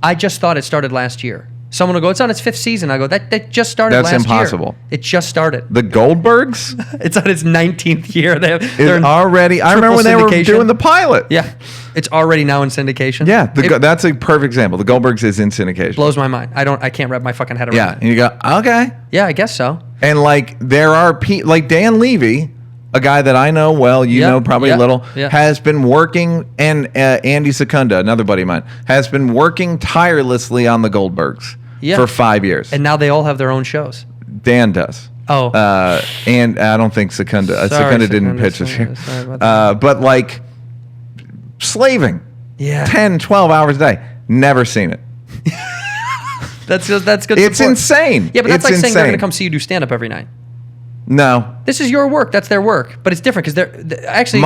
I just thought it started last year. Someone will go, it's on its 5th season. I go, that just started That's last impossible. year. It just started. The Goldbergs It's on its 19th year. They're is in already. I remember when they were syndication. doing the pilot. Yeah. It's already now in syndication. Yeah, It that's a perfect example. The Goldbergs is in syndication. blows my mind. I can't wrap my fucking head around Yeah, it. and you go, okay. Yeah, I guess so. And like there are like Dan Levy, a guy that I know well, you Yeah, know probably yeah, a little, yeah. has been working, and Andy Secunda, another buddy of mine, has been working tirelessly on the Goldbergs for 5 years. And now they all have their own shows. Dan does. Oh. And I don't think Secunda. Sorry, Secunda didn't pitch this sorry, year. sorry about that. But like slaving, Yeah. 10, 12 hours a day. Never seen it. That's good. It's support. insane. Yeah, but that's It's like saying they're going insane. to come see you do stand up every night. No. This is your work. That's their work. But it's different because they're actually.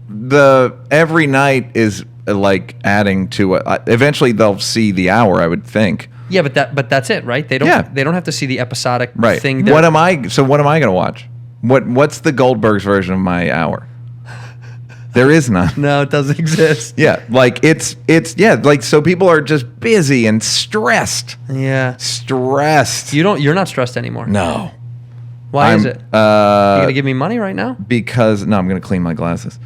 The every night is like adding to it. Eventually they'll see the hour, I would think. Yeah, but that's it, right? They don't. Yeah. They don't have to see the episodic Right. thing. What am I going to watch? What's the Goldbergs version of my hour? There is none. No, it doesn't exist. Yeah, like it's like so people are just busy and stressed. Yeah. Stressed. You're not stressed anymore. No. Why is it? You gonna give me money right now? Because I'm going to clean my glasses.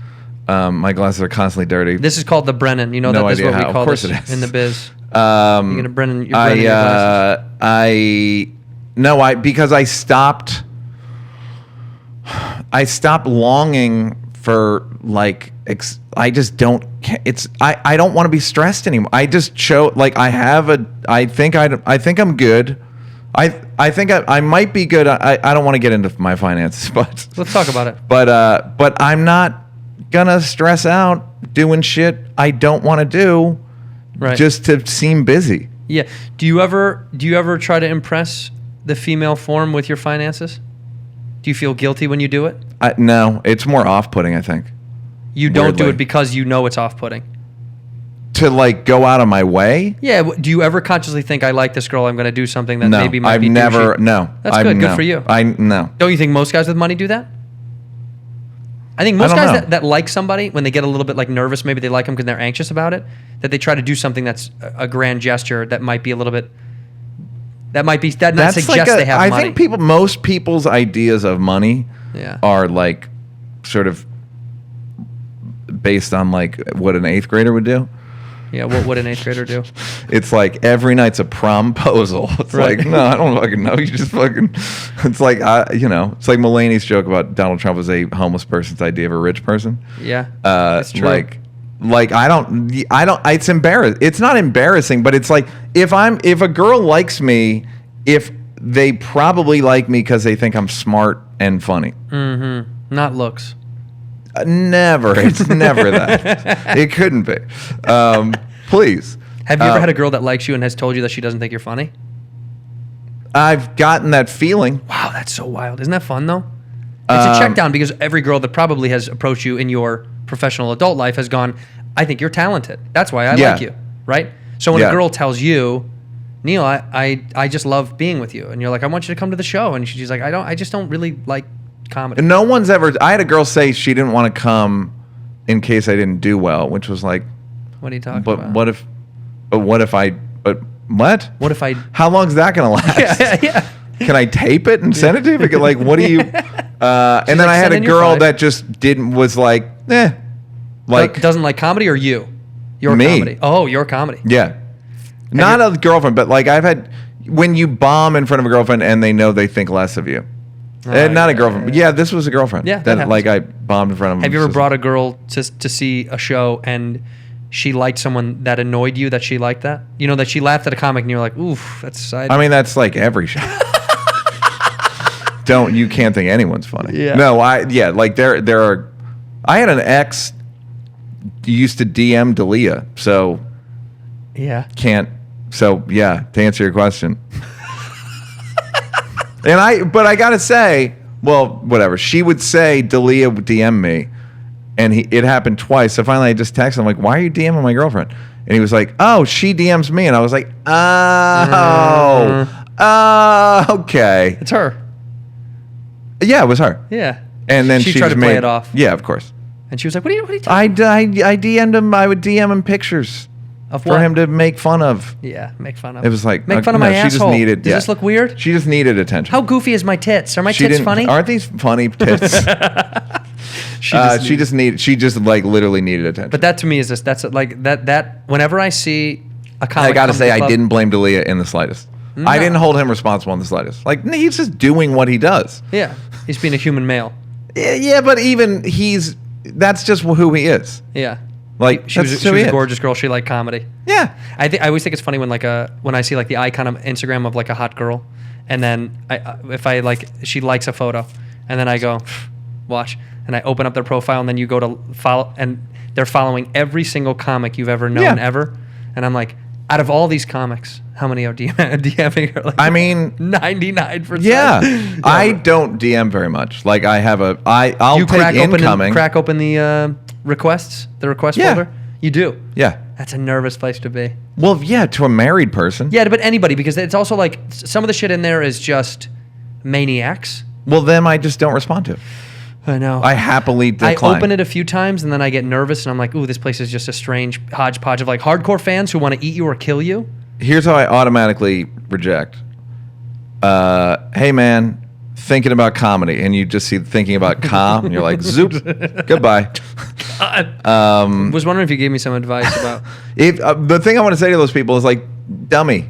My glasses are constantly dirty. This is called the Brennan. You know No that is idea what we how. Of call course this it is. in the biz. You're gonna Brennan your glasses. Because I stopped longing for like I just don't I don't want to be stressed anymore. I just like I think I'm good. I think I might be good. I don't want to get into my finances, but Let's talk about it. but I'm not gonna stress out doing shit I don't want to do Right. just to seem busy. Yeah. Do you ever try to impress the female form with your finances? Do you feel guilty when you do it? No, it's more off-putting, I think. You don't do Weirdly. it because you know it's off-putting. To like go out of my way? Yeah. Do you ever consciously think, I like this girl, I'm going to do something that No, maybe might I've be never. douchey? No, That's I've good. Good no. for you. No. Don't you think most guys with money do that? I think most I don't guys know. that like somebody, when they get a little bit like nervous, maybe they like them because they're anxious about it, that they try to do something that's a grand gesture that might be a little bit, that not suggest they have money. I think most people's ideas of money Yeah. are like sort of based on like what an 8th grader would do. Yeah, what would an 8th grader do? It's like every night's a promposal. It's Right. like, no, I don't fucking know. You just fucking. It's like it's like Mulaney's joke about Donald Trump was a homeless person's idea of a rich person. Yeah, that's true. Like I don't. It's embarrassing. It's not embarrassing, but it's like if a girl likes me, if they probably like me because they think I'm smart and funny. Not looks. Never. It's never that. It couldn't be. Please. Have you ever had a girl that likes you and has told you that she doesn't think you're funny? I've gotten that feeling. Wow, that's so wild. Isn't that fun though? It's a check down because every girl that probably has approached you in your professional adult life has gone, I think you're talented. That's why I Yeah. like you, right? So when Yeah. a girl tells you, Neal, I just love being with you, and you're like, I want you to come to the show, and she's like, I just don't really like comedy. No one's ever. I had a girl say she didn't want to come in case I didn't do well, which was like, What are you talking but about? what if? But what if I? But what? What if I? How long is that gonna last? Yeah. Can I tape it and send it to you? Because like, what do you? And then like, I had "Send a in your girl five." that just didn't was like, like doesn't like comedy or you? Your Me. comedy. Oh, your comedy. yeah, not a girlfriend, but like I've had when you bomb in front of a girlfriend and they know they think less of you. Not a girlfriend. Yeah, this was a girlfriend. Yeah, that that happens. like I bombed in front of him. Have you ever Just- brought a girl to see a show and she liked someone that annoyed you that she liked that? You know, that she laughed at a comic and you're like, oof, that's side. I mean, that's like every show. You can't think anyone's funny. Yeah. No, like there are. I had an ex used to DM Dalia, so yeah. So yeah, to answer your question. But I gotta say, well, whatever. She would say Dalia would DM me, and it happened twice. So finally, I just texted him like, "Why are you DMing my girlfriend?" And he was like, "Oh, she DMs me," and I was like, okay, It's her. yeah, it was her. Yeah. And then she she tried just to play made- it off. Yeah, of course. And she was like, what are you talking I DM'd him. I would DM him pictures. Of for what? him to make fun of. Yeah, make fun of. It was like make fun of no, my she asshole. Just needed, Does this look weird? She just needed attention. How goofy is my tits? Are my She tits didn't- funny? Aren't these funny tits? She just like literally needed attention. But that to me is just that's like that. Whenever I see a comic, I got to come say, the I club- didn't blame D'Elia in the slightest. I didn't hold him responsible in the slightest. Like he's just doing what he does. Yeah, he's being a human male. Yeah, but even that's just who he is. Yeah. Like She was that's she who was he a is. gorgeous girl. She liked comedy. Yeah. I always think it's funny when when I see like the icon of Instagram of like a hot girl, and then if I like she likes a photo, and then I go watch, and I open up their profile, and then you go to follow, and they're following every single comic you've ever known ever, and I'm like, out of all these comics, how many are DMing her? Like, I mean, 99%. yeah. I don't DM very much. Like I'll You take incoming. crack open the requests, the request Yeah. folder. You do. Yeah. That's a nervous place to be. Well, yeah, to a married person. Yeah, but anybody, because it's also like some of the shit in there is just maniacs. Well, then I just don't respond to it. I know. I happily decline. I open it a few times and then I get nervous and I'm like, ooh, this place is just a strange hodgepodge of like hardcore fans who want to eat you or kill you. Here's how I automatically reject. Hey, man, thinking about comedy. And you just see thinking about and you're like, zoop, goodbye. Was wondering if you gave me some advice about. The thing I want to say to those people is like, dummy.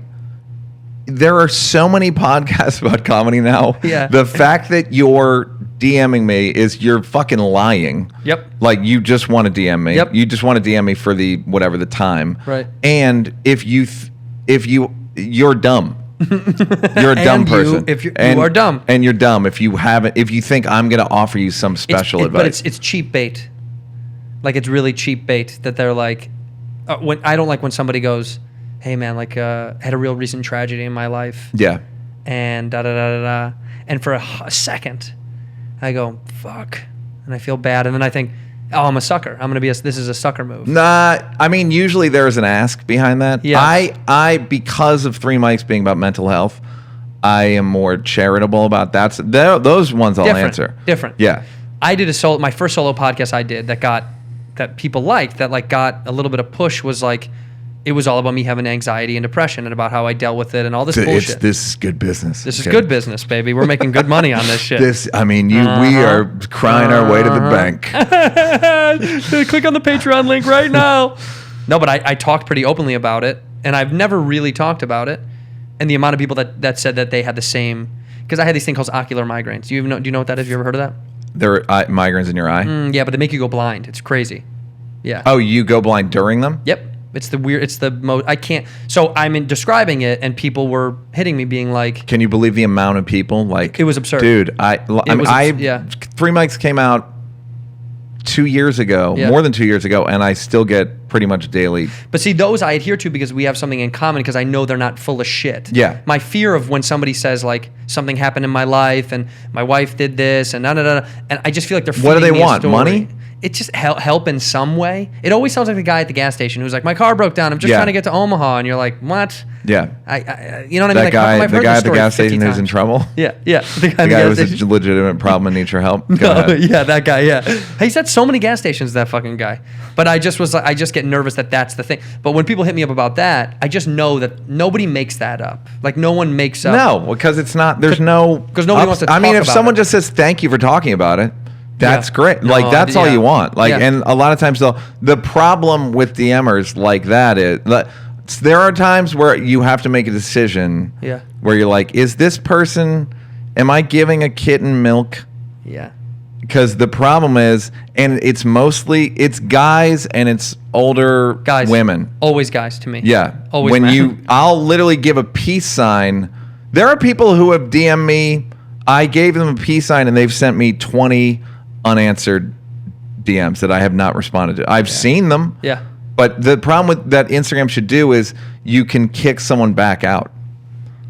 There are so many podcasts about comedy now. Yeah. The fact that you're DMing me is you're fucking lying. Yep. Like you just want to DM me. Yep. You just want to DM me for the whatever the time. Right. And if you're dumb. You're a dumb And you- person. if you are dumb. And you're dumb if you think I'm going to offer you some special advice. But it's cheap bait. Like it's really cheap bait that they're like, when I don't like when somebody goes, hey man, like had a real recent tragedy in my life. Yeah. And da da da da da. And for a second, I go, fuck. And I feel bad. And then I think, oh, I'm a sucker. This is a sucker move. Nah, I mean, usually there's an ask behind that. Yeah. I because of Three Mics being about mental health, I am more charitable about that. So those ones I'll answer. Different. Yeah. I did my first solo podcast I did that people liked, that like got a little bit of push was like, it was all about me having anxiety and depression and about how I dealt with it and all this bullshit. This is good business. This is good business, baby. We're making good money on this shit. We are crying our way to the bank. Click on the Patreon link right now. No, but I talked pretty openly about it, and I've never really talked about it. And the amount of people that said that they had the same, because I had these thing called ocular migraines. Do you know what that is? Have you ever heard of that? There are migraines in your eye? Yeah, but they make you go blind. It's crazy. Yeah. Oh, you go blind during them? Yep. It's the most, I can't, so I'm describing it and people were hitting me being like. Can you believe the amount of people? Like it was absurd. Dude, yeah. Three Mics came out 2 years ago, more than 2 years ago, and I still get pretty much daily. But see, those I adhere to because we have something in common because I know they're not full of shit. Yeah. My fear of when somebody says like something happened in my life and my wife did this and and I just feel like they're feeding What do they me a want? story. Money? It's just help in some way. It always sounds like the guy at the gas station who's like, my car broke down. I'm just trying to get to Omaha. And you're like, what? Yeah. I you know what I mean? Like, how come I've the heard guy this at the story gas 50 station who's in times? trouble? Yeah. The guy who has a legitimate problem and needs your help? Go ahead. Yeah, that guy, yeah. He's at so many gas stations, that fucking guy. But I just get nervous that that's the thing. But when people hit me up about that, I just know that nobody makes that up. Like, no one makes up. No, because it's not, there's no. Because nobody wants to talk I mean, if about someone it. just says thank you for talking about it, that's great. No, Like, that's all yeah. you want. Like, Yeah. and a lot of times, though, the problem with DMers like that is, there are times where you have to make a decision. Yeah. Where you're like, is this person, am I giving a kitten milk? Yeah. Because the problem is, and it's guys and it's older Guys. women. Always guys to me. Yeah. Always when men. I'll literally give a peace sign. There are people who have DM'd me. I gave them a peace sign and they've sent me 20 unanswered DMs that I have not responded to. I've seen them. Yeah. But the problem with that Instagram should do is you can kick someone back out.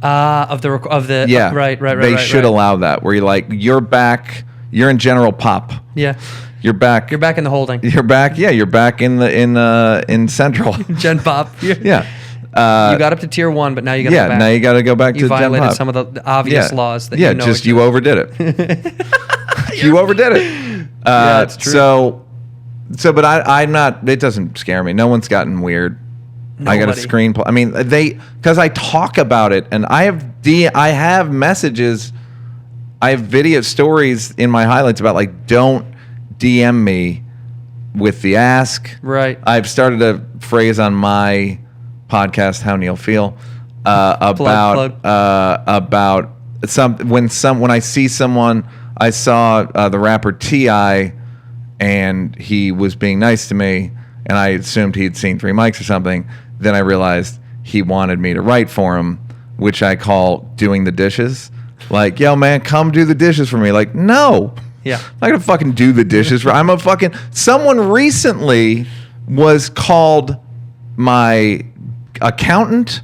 Of the Yeah. right. They should allow that where you're like, you're back. You're in general pop. Yeah. You're back. You're back in the holding. You're back. Yeah. You're back in Central. Gen Pop. Yeah. You got up to tier 1, but now you got to go back. Now you got to go back You to Gen violated Pop. some of the obvious laws that you know. just you overdid it. You overdid it. Yeah, it's true. But I'm not. It doesn't scare me. No one's gotten weird. I got a Nobody. screenplay. I mean, because I talk about it, and I have messages, I have video stories in my highlights about like, don't DM me with the ask. Right. I've started a phrase on my podcast, How Neal Feel, about when I see someone. I saw the rapper T.I. and he was being nice to me, and I assumed he'd seen 3 mics or something. Then I realized he wanted me to write for him, which I call doing the dishes. Like, yo, man, come do the dishes for me. Like, no. Yeah. I'm not going to fucking do the dishes. Someone recently was called my accountant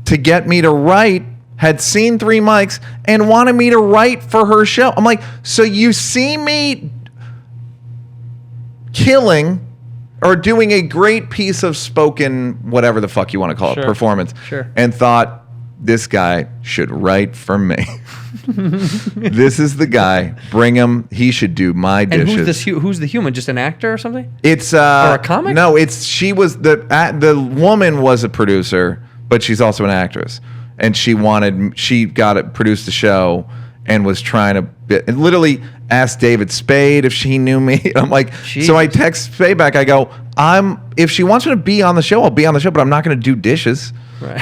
to get me to write, had seen 3 mics, and wanted me to write for her show. I'm like, so you see me killing or doing a great piece of spoken, whatever the fuck you want to call it, performance, and thought, this guy should write for me. This is the guy. Bring him. He should do my dishes. And who's the human? Just an actor or something? It's or a comic? No, she was the woman was a producer, but she's also an actress, and she produced the show and was trying to and literally asked David Spade if she knew me. I'm like, Jesus. So I text Spade back. I go, if she wants me to be on the show, I'll be on the show, but I'm not going to do dishes. Right.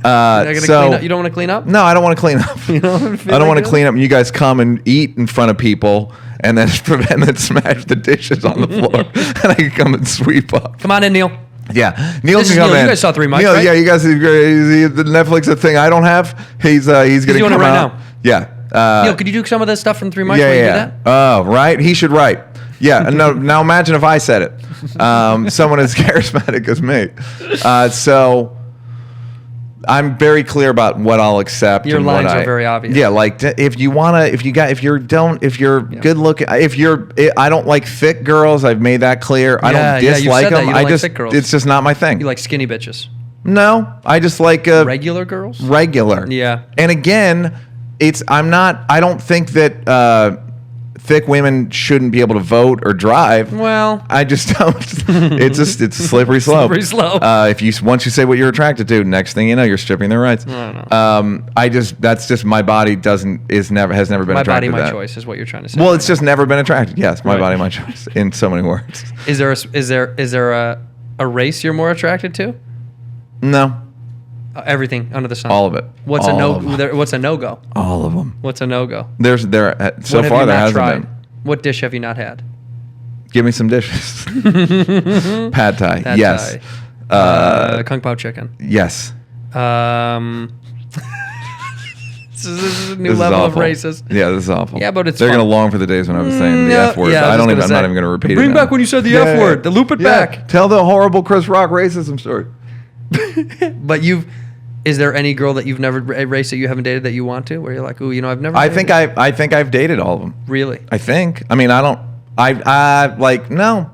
So you don't want to clean up? No, I don't want to clean up. You don't I don't want to clean up. And you guys come and eat in front of people, and then smash the dishes on the floor, and I can come and sweep up. Come on in, Neal. Yeah, Neal This can is come Neal. in. You guys saw 3 mics, Neal, right? yeah, you guys. The Netflix a thing I don't have. He's going to doing come it right out. now. Yeah. Neal, could you do some of this stuff from 3 mics? Yeah, Will you yeah. do that? Oh, right. He should write. Yeah. No. Now imagine if I said it. Someone as charismatic as me. So I'm very clear about what I'll accept. Your and lines what are very obvious. Yeah, like if you're good looking, I don't like thick girls. I've made that clear. I don't you've dislike said that. them. You don't like thick girls. It's just not my thing. You like skinny bitches. No, I just like Regular girls? regular. Yeah. And again, I don't think that thick women shouldn't be able to vote or drive. Well, I just don't. It's a slippery slope. Slippery slope. Once you say what you're attracted to, next thing you know, you're stripping their rights. That's just my body has never been my attracted body, to my that. choice is what you're trying to say. Well, it's just never been attracted. Yes, my Right. body, my choice. In so many words. Is there a race you're more attracted to? No, Everything under the sun. all of it. What's All a no? of them. What's a no go? All of them. What's a no go? So What have far you there not hasn't tried? been. What dish have you not had? Give me some dishes. Pad Thai. Pad Yes. Thai. Kung Pao chicken. Yes. This is a new This is level of awful. racist. Yeah, this is awful. Yeah, but it's they're fun. gonna long for the days when I was saying the Yeah, F word. yeah, I I was don't just even. I'm gonna not say, even gonna repeat it. bring now. back when you said the F word. Loop it back. Tell the horrible Chris Rock racism story. But is there any girl that you've never raced that you haven't dated that you want to? Where you're like, ooh, I've never. I dated think I think I've dated all of them. really. I think. I mean, I don't. I like no.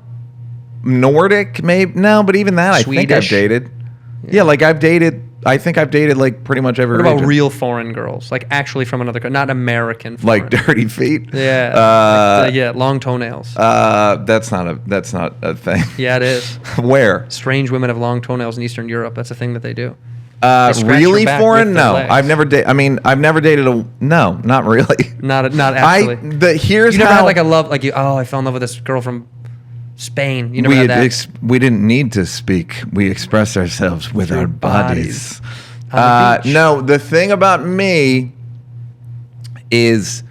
Nordic maybe no, but even that I think I've Swedish? dated. Yeah, like I've dated. I think I've dated like pretty much every. What about region. real foreign girls, like actually from another country, not American? Foreign. Like dirty feet? Yeah. Yeah, long toenails. That's not a thing. Yeah, it is. Where? Strange women have long toenails in Eastern Europe. That's a thing that they do. scratch Really your back foreign? with their No, legs. I've never dated. I mean, I've never dated a. No, not really. Not actually. Here's You never how had like a love, like I fell in love with this girl from Spain. You never had that. we didn't need to speak. We expressed ourselves with our bodies. On the beach. No, the thing about me is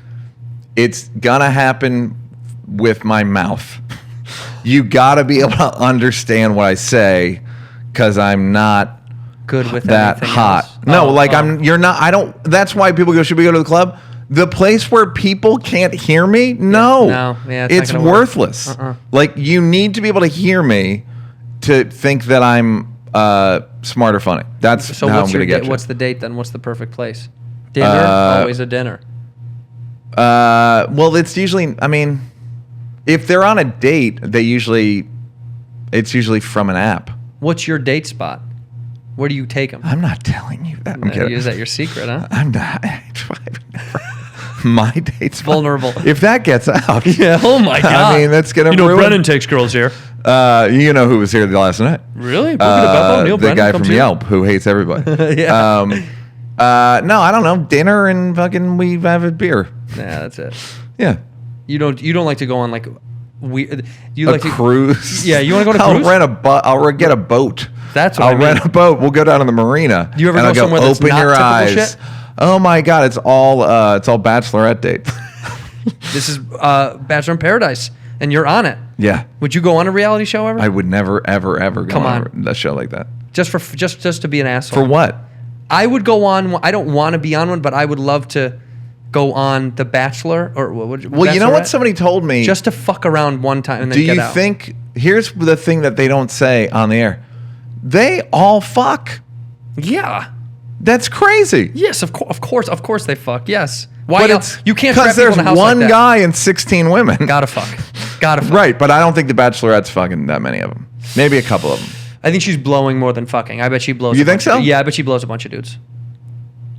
it's gonna happen with my mouth. You gotta be able to understand what I say because I'm not Good with that anything hot. else. No, Oh, you're not. I don't. That's why people go. Should we go to the club? The place where people can't hear me? No. No, yeah, it's not it's gonna work. worthless. Like you need to be able to hear me to think that I'm smart or funny. That's So how I'm what's gonna get you. What's the date then? What's the perfect place? Dinner. Always a dinner. Well, it's usually. I mean, if they're on a date, it's usually from an app. What's your date spot? Where do you take them? I'm not telling you that. I'm kidding. Is that your secret, huh? I'm not. My date's Vulnerable. If that gets out, Yeah. Oh my God. I mean, that's gonna ruin. takes girls here. You know who was here the last night? Really? Neal The Brennan guy comes from here? Yelp who hates everybody. Yeah. No, I don't know. Dinner and fucking we have a beer. Nah, that's it. Yeah. You don't like to go on like you A like to cruise. Yeah, you wanna go to cruise? I'll get a boat. That's what I'll I mean. rent a boat. We'll go down to the marina. You ever and go I'll somewhere that's open not your typical eyes. shit? Oh my god, it's all bachelorette dates. This is Bachelor in Paradise, and you're on it. Yeah. Would you go on a reality show ever? I would never, ever, ever go Come on a show like that. just to be an asshole. For what? I would go on. I don't want to be on one, but I would love to go on The Bachelor or what would you? Well, you know what Bachelorette? somebody told me. Just to fuck around one time and then Do get you out. think? Here's the thing that they don't say on the air. They all fuck. Yeah. That's crazy. Yes. Of course they fuck. Yes. Why But else? You can't because trap people there's in a house one like that. guy and 16 women. Gotta fuck. Right, but I don't think the Bachelorette's fucking that many of them. Maybe a couple of them. I think she's blowing more than fucking. I bet she blows. You a think bunch so? Yeah, I bet she blows a bunch of dudes.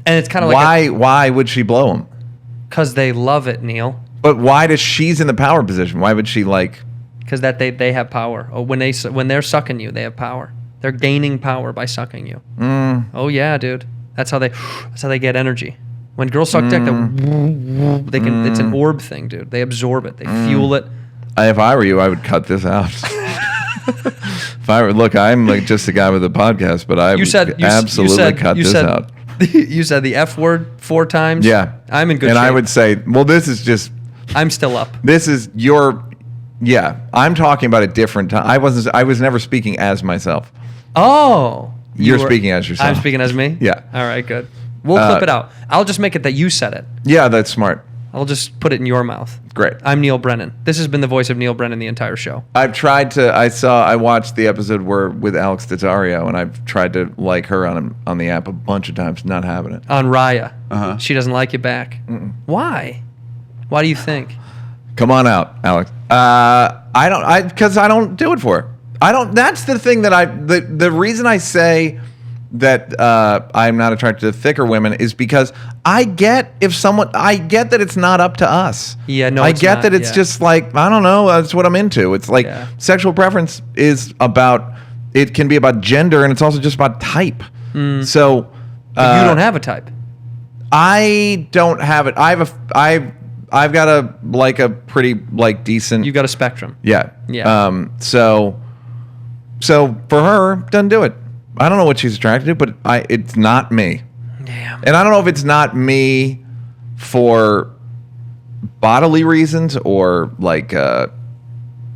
And it's kind of like Why would she blow them? because they love it, Neil. But why does she's in the power position? Why would she like? Because that they have power. Oh, when they're sucking you, they have power. They're gaining power by sucking you. Oh yeah, dude. That's how they get energy. When girls suck dick, they can. It's an orb thing, dude. They absorb it. They fuel it. If I were you, I would cut this out. If I were, look, I'm like just a guy with a podcast, but I would absolutely cut this out. You said the F word 4 times. Yeah, I'm in good and shape. I would say, well, this is just. I'm still up. This is your. Yeah, I'm talking about a different time. I was never speaking as myself. Oh. You're speaking as yourself. I'm speaking as me? Yeah. All right, good. We'll clip it out. I'll just make it that you said it. Yeah, that's smart. I'll just put it in your mouth. Great. I'm Neal Brennan. This has been the voice of Neal Brennan the entire show. I've tried to. I watched the episode with Alex Desario, and I've tried to like her on the app a bunch of times, not having it. On Raya. Uh-huh. She doesn't like you back. Why? Why do you think? Come on out, Alex. Because I don't do it for her. I don't. That's the thing that the reason I say that I'm not attracted to thicker women is because I get that it's not up to us. Yeah, no, I it's get not, that it's yeah. just like, I don't know, that's what I'm into. It's like sexual preference is about, it can be about gender and it's also just about type. So But you don't have a type. I don't have it. I've got a pretty decent. You've got a spectrum. Yeah. Yeah. So for her, doesn't do it. I don't know what she's attracted to, but it's not me. Damn. And I don't know if it's not me for bodily reasons or like there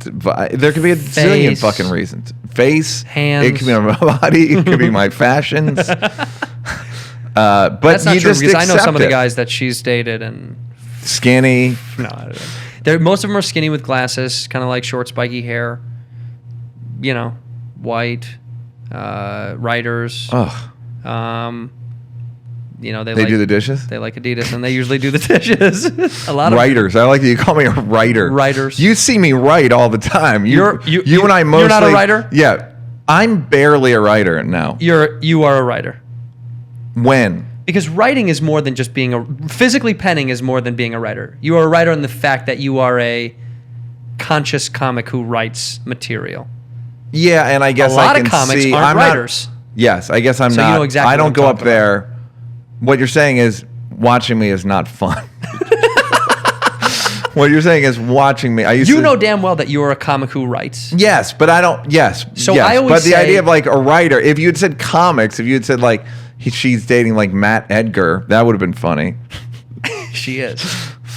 could be a zillion Face. fucking reasons. Face, Hands. it could be my body, it could be my fashions. But That's not you true just because I know some of the accept it. guys that she's dated and Skinny. no, I don't know. Most of them are skinny with glasses, kind of like short, spiky hair. You know, white, writers. Ugh. You know, They like, do the dishes? They like Adidas, and they usually do the dishes. A lot of Writers. I like that you call me a writer. Writers. You see me write all the time. You and I mostly. You're not a writer? Yeah. I'm barely a writer now. You are a writer. When? Because writing is more than just physically penning is more than being a writer. You are a writer in the fact that you are a conscious comic who writes material. Yeah, and I guess A lot I can of comics see, aren't I'm writers. Yes, I guess I'm So you not. know exactly I don't what I'm go up talking about. there. What you're saying is watching me is not fun. What you're saying is watching me. You know damn well that you are a comic who writes. Yes, but I don't. Yes. So yes. I always But the say- idea of like a writer, if you had said comics, if you had said like she's dating like Matt Edgar, that would have been funny. She is.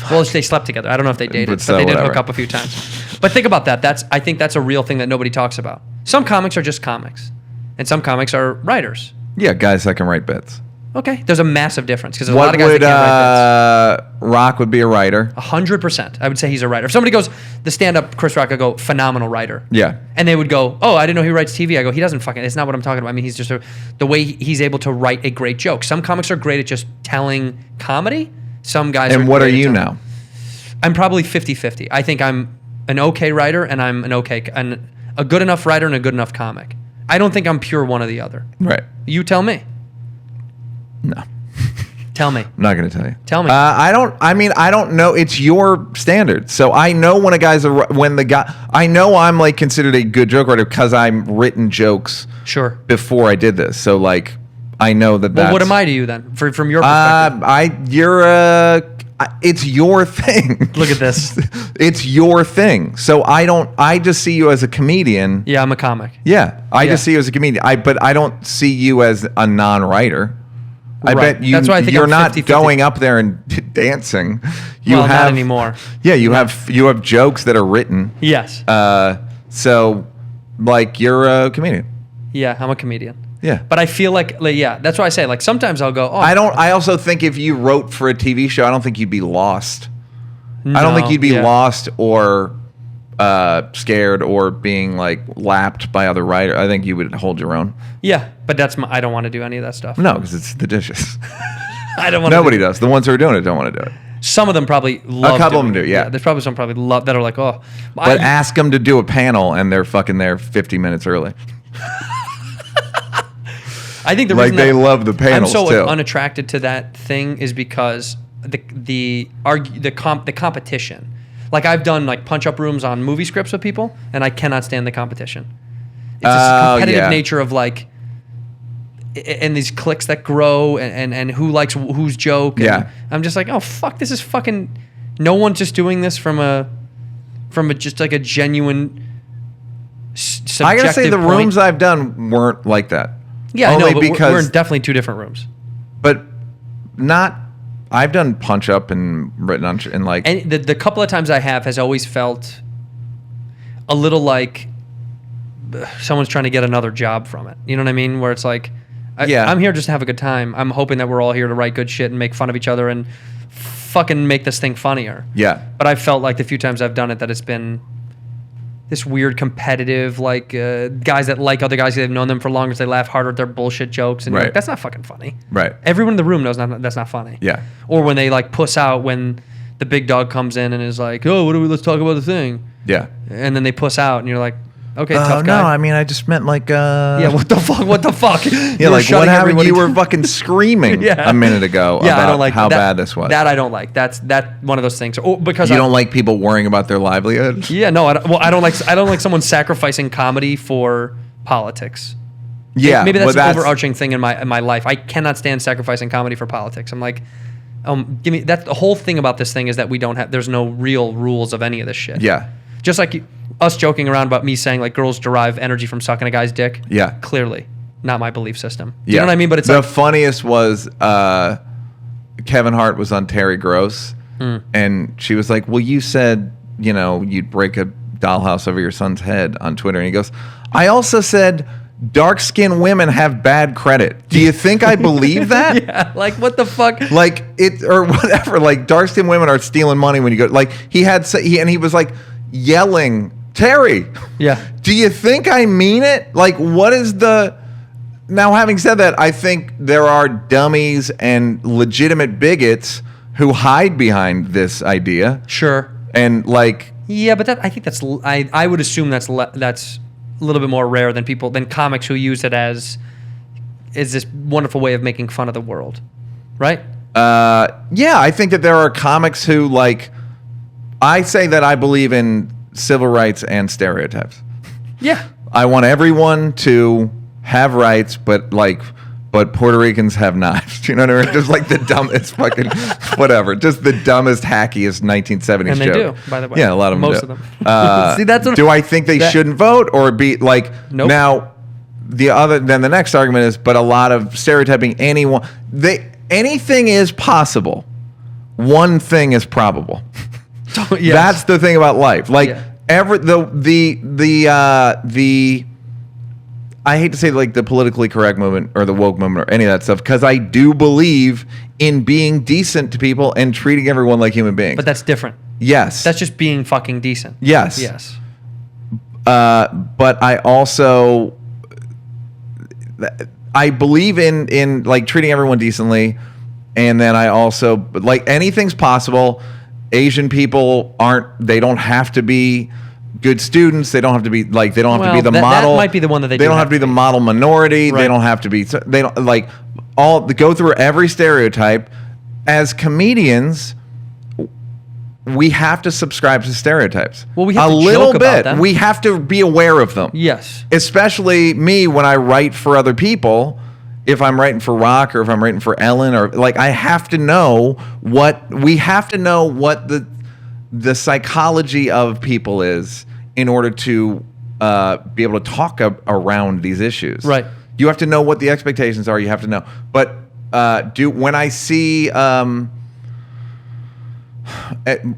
Well, they slept together. I don't know if they dated, But but, so, they did whatever. hook up a few times. But think about that. I think that's a real thing that nobody talks about. Some comics are just comics, and some comics are writers. Yeah, guys that can write bits. Okay, there's a massive difference because there's a What lot of guys would that can't write bits. Rock would be a writer? 100%. I would say he's a writer. If somebody goes, the stand-up Chris Rock, I go, phenomenal writer. Yeah. And they would go, oh, I didn't know he writes TV. I go, he doesn't fucking, it's not what I'm talking about. I mean, he's just the way he's able to write a great joke. Some comics are great at just telling comedy. Some guys are And what are great at you telling- now? I'm probably 50-50. I think I'm an okay writer and I'm a good enough writer and a good enough comic. I don't think I'm pure one or the other. Right. You tell me. No. Tell me. I'm not going to tell you. Tell me. I don't know. It's your standard. So I know when I know I'm like considered a good joke writer because I'm written jokes Sure. before I did this. So like, I know that Well, what am I to you then? From your perspective. It's your thing. Look at this. It's your thing. So I just see you as a comedian. Yeah, I'm a comic. Yeah. I just Yeah. see you as a comedian. But I don't see you as a non-writer. I Right. bet you, That's why I think you're I'm not 50-50. going up there and dancing. You Well, have not anymore. Yeah, you have jokes that are written. Yes. So like you're a comedian. Yeah, I'm a comedian. Yeah. But I feel like yeah, that's why I say like sometimes I'll go, oh, I also think if you wrote for a TV show, I don't think you'd be lost. I don't think No, you'd be yeah. lost or scared or being like lapped by other writers. I think you would hold your own. Yeah, but I don't want to do any of that stuff. No, because it's the dishes. I don't want Nobody to. does. The ones who are doing it don't want to do it. Some of them probably love. A couple of them doing do, it. yeah. There's probably some probably love that are like, oh. But ask them to do a panel and they're fucking there 50 minutes early. I think the Like reason they that love the panels I'm so too. unattracted to that thing is because the competition. Like I've done like punch up rooms on movie scripts with people, and I cannot stand the competition. It's this competitive yeah. nature of like, and these cliques that grow, and who likes whose joke. And Yeah. I'm just like, oh fuck, this is fucking. No one's just doing this from a just like a genuine. Subjective I gotta say the point. rooms I've done weren't like that. Yeah, Only I know, but because, we're in definitely two different rooms. but not. I've done punch up and written on and like. And the couple of times I have has always felt a little like someone's trying to get another job from it. You know what I mean? Where it's like, Yeah. I'm here just to have a good time. I'm hoping that we're all here to write good shit and make fun of each other and fucking make this thing funnier. Yeah. But I felt like the few times I've done it that it's been this weird competitive, like guys that like other guys, they've known them for longer, so they laugh harder at their bullshit jokes. And you're Right. like, that's not fucking funny. Right. Everyone in the room knows that's not funny. Yeah. Or when they like puss out when the big dog comes in and is like, oh, let's talk about the thing. Yeah. And then they puss out and you're like, okay, Oh tough no! guy. I mean, I just meant like. Yeah, what the fuck? What the fuck? Yeah, like what happened? You were fucking screaming Yeah. a minute ago Yeah, about I don't like how that, bad this was. That I don't like. That's one of those things. Oh, because You don't like people worrying about their livelihood? Yeah, no. I don't like someone sacrificing comedy for politics. Yeah, Maybe well, that's an overarching thing in my life. I cannot stand sacrificing comedy for politics. I'm like, give me that. The whole thing about this thing is that there's no real rules of any of this shit. Yeah. Just like us joking around about me saying like girls derive energy from sucking a guy's dick. Yeah. Clearly, not my belief system. Yeah. You know what I mean? But it's the like, funniest was Kevin Hart was on Terry Gross, and she was like, "Well, you said you'd break a dollhouse over your son's head on Twitter," and he goes, "I also said." Dark-skinned women have bad credit. Do you think I believe that? yeah, like what the fuck? Like it or whatever. Like dark-skinned women are stealing money when you go. Like he was like yelling, Terry. Yeah. Do you think I mean it? Like what is the? Now, having said that, I think there are dummies and legitimate bigots who hide behind this idea. Sure. And like, Yeah, but I think I would assume that's a little bit more rare than comics who use it as this wonderful way of making fun of the world, right? yeah, I think that there are comics who like. I say that I believe in civil rights and stereotypes. Yeah. I want everyone to have rights, but Puerto Ricans have knives. You know what I mean? Just like the dumbest fucking whatever. Just the dumbest, hackiest 1970s And they joke. do, by the way. Yeah, a lot of them Most do. of them. See, that's what, do I think they shouldn't vote or be like Nope. now? Then the next argument is, but a lot of stereotyping anything is possible. One thing is probable. Yes. That's the thing about life. Like I hate to say like the politically correct movement or the woke movement or any of that stuff because I do believe in being decent to people and treating everyone like human beings. But that's different. Yes. That's just being fucking decent. Yes. Yes. But I also I believe in like treating everyone decently, and then I also like anything's possible. Asian people they don't have to be good students. They don't have to be like they don't have to be the model. That might be the one that they don't have to be the model minority. Right. They don't have to be. They don't like go through every stereotype. as comedians, we have to subscribe to stereotypes. Well, we have a to little joke about bit. them. We have to be aware of them. Yes. Especially me when I write for other people. If I'm writing for Rock or if I'm writing for Ellen, or like, I have to know what the psychology of people is in order to be able to talk around these issues. Right. You have to know what the expectations are. You have to know. But when I see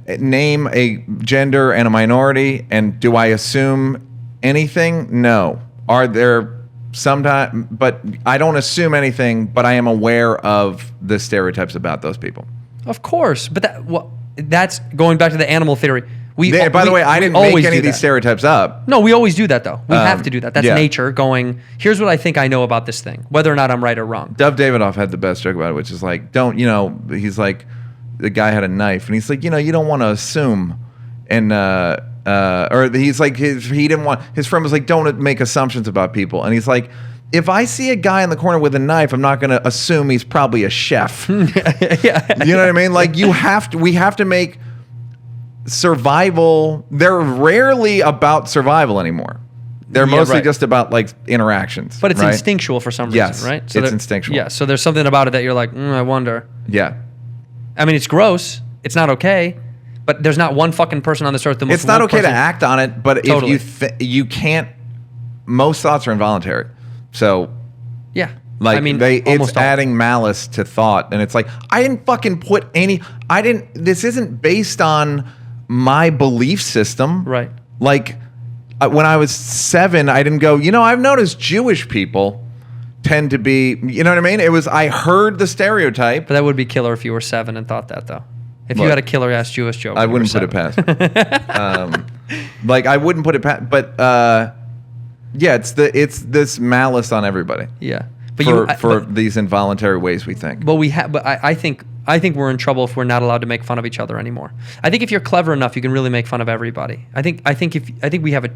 name a gender and a minority, and do I assume anything? No. Are there sometimes? But I don't assume anything. But I am aware of the stereotypes about those people. Of course, but that's going back to the animal theory. By the way, I didn't make any of these stereotypes up. No, we always do that, though. We have to do that. That's yeah. nature going, here's what I think I know about this thing, whether or not I'm right or wrong. Dov Davidoff had the best joke about it, which is like, he's like, the guy had a knife, and he's like, you don't want to assume. And, or he's like, he didn't want, his friend was like, don't make assumptions about people. And he's like, if I see a guy in the corner with a knife, I'm not going to assume he's probably a chef. Yeah. You know what I mean? Like, we have to make survival, they're rarely about survival anymore. They're mostly just about like interactions. But it's right? instinctual for some reason, Yes, right? it's instinctual. Yeah, so there's something about it that you're like, I wonder. Yeah. I mean, it's gross. It's not okay. But there's not one fucking person on this earth. It's not okay to act on it, but Totally. if you can't, most thoughts are involuntary. So Yeah. like, I mean, it's almost all. adding malice to thought, and it's like, I didn't fucking put any. This isn't based on my belief system. Right. Like, when I was 7, I didn't go, I've noticed Jewish people tend to be, you know what I mean? It was, I heard the stereotype. But that would be killer if you were 7 and thought that, though. If you Look, had a killer ass Jewish joke. I when you wouldn't were put it 7. past. Like, I wouldn't put it past, but yeah, it's this malice on everybody. Yeah. But for these involuntary ways we think. But I think we're in trouble if we're not allowed to make fun of each other anymore. I think if you're clever enough, you can really make fun of everybody. I think we have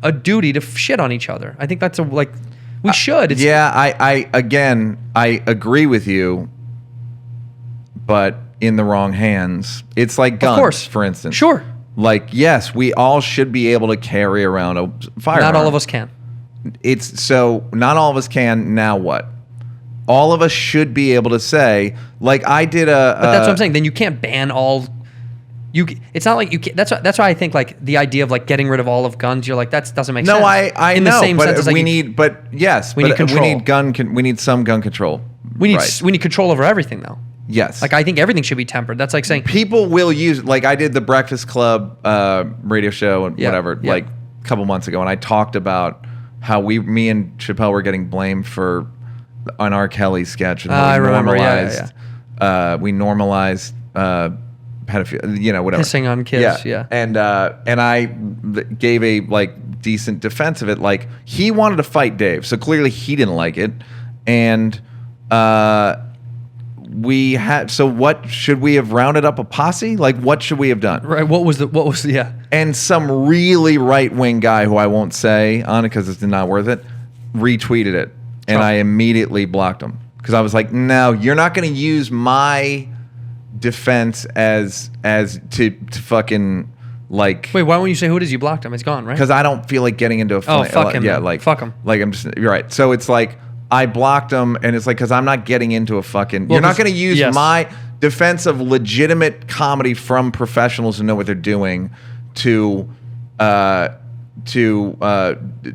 a duty to shit on each other. I think that's we should. I agree with you, but in the wrong hands. It's like guns, Of course. for instance. Sure. Like, yes, we all should be able to carry around a firearm. Not all of us can. Not all of us can. Now what? All of us should be able to say, like, I did But that's what I'm saying. Then you can't ban all. It's not like you can. That's why I think like the idea of like getting rid of all of guns. You're like, that doesn't make sense. No, I in know, the same but sense as we like need. But yes, we need control. We need some gun control. we Right. need control over everything though. Yes. Like I think everything should be tempered. That's like saying People will use, like, I did the Breakfast Club radio show and Yeah, whatever, yeah. like a couple months ago, and I talked about how me and Chappelle were getting blamed for an R. Kelly sketch. And how I remember, we normalized pedophilia, whatever. Pissing on kids, yeah. And I gave a like decent defense of it. Like, he wanted to fight Dave, so clearly he didn't like it, and we had. So what should we have rounded up a posse? Like, what should we have done? right. What was yeah. And some really right-wing guy who I won't say on it because it's not worth it, retweeted it. And Trump. I immediately blocked him because I was like, no, you're not going to use my defense as to fucking like. Wait, why won't you say who it is? You blocked him. It's gone, right? Because I don't feel like getting into a fight. fuck him, Yeah, then. like Fuck him. Like, I'm just, you're right. So it's like I blocked him, and it's like, because I'm not getting into a fucking. Well, You're not 'cause- going to use yes. my defense of legitimate comedy from professionals who know what they're doing to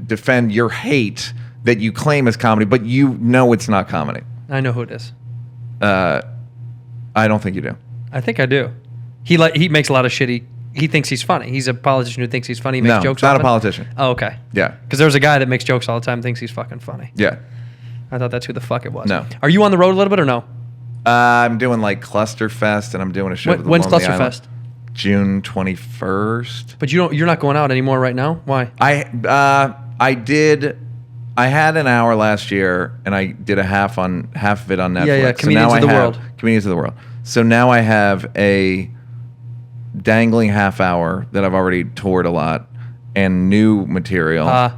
defend your hate that you claim as comedy, but you know it's not comedy. I know who it is. I don't think you do. I think I do. He makes a lot of shit. He thinks he's funny. He's a politician who thinks he's funny. He makes No, jokes. not a often. politician. Oh, okay. Yeah. Because there's a guy that makes jokes all the time, thinks he's fucking funny. Yeah. I thought that's who the fuck it was. No. Are you on the road a little bit or no? I'm doing like Clusterfest, and I'm doing a show. with the When's Lonely Island. Clusterfest? June 21st. But you're not going out anymore right now. Why? I had an hour last year, and I did half of it on Netflix. Yeah, Comedians of the World. Comedians of the World. So now I have a dangling half hour that I've already toured a lot, and new material.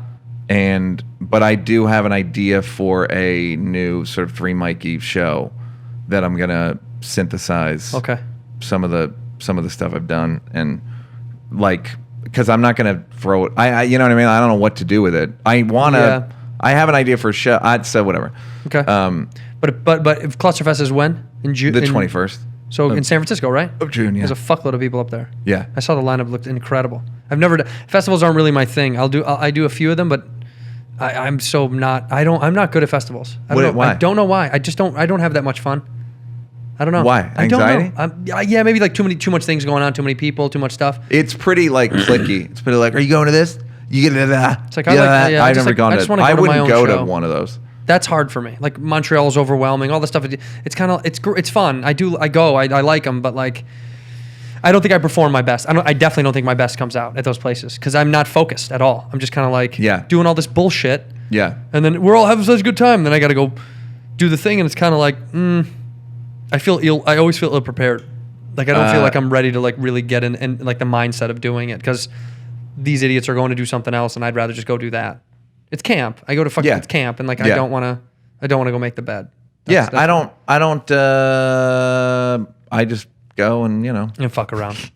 But I do have an idea for a new sort of 3 Mikey show that I'm gonna synthesize Okay. some of the stuff I've done, and like, because I'm not gonna throw it. I you know what I mean. I don't know what to do with it. I wanna. Yeah. I have an idea for a show. So whatever. Okay. But if Clusterfest is when? In June? The 21st. So in San Francisco, right? Of June, yeah. There's a fuckload of people up there. Yeah. I saw the lineup, looked incredible. I've never done, festivals aren't really my thing. I do a few of them, but I'm not good at festivals. I don't know. Why? I don't know why. I don't have that much fun. I don't know. Why? I Anxiety? don't know. Yeah, maybe like too much things going on, too many people, too much stuff. It's pretty like clicky. It's pretty like, are you going to this? You get to that. It's like, I've never gone I to just it. wanna I go to my wouldn't own go show. to one of those. That's hard for me. Like Montreal is overwhelming. All the stuff. It's kind of it's fun. I like them, but like I don't think I perform my best. I definitely don't think my best comes out at those places because I'm not focused at all. I'm just kind of like doing all this bullshit. Yeah. And then we're all having such a good time. And then I got to go do the thing, and it's kind of like I feel ill. I always feel ill prepared. Like I don't feel like I'm ready to like really get in like the mindset of doing it because these idiots are going to do something else, and I'd rather just go do that. It's camp. I go to fucking it's camp, and like I don't want to go make the bed. That's I don't. I just go and and fuck around.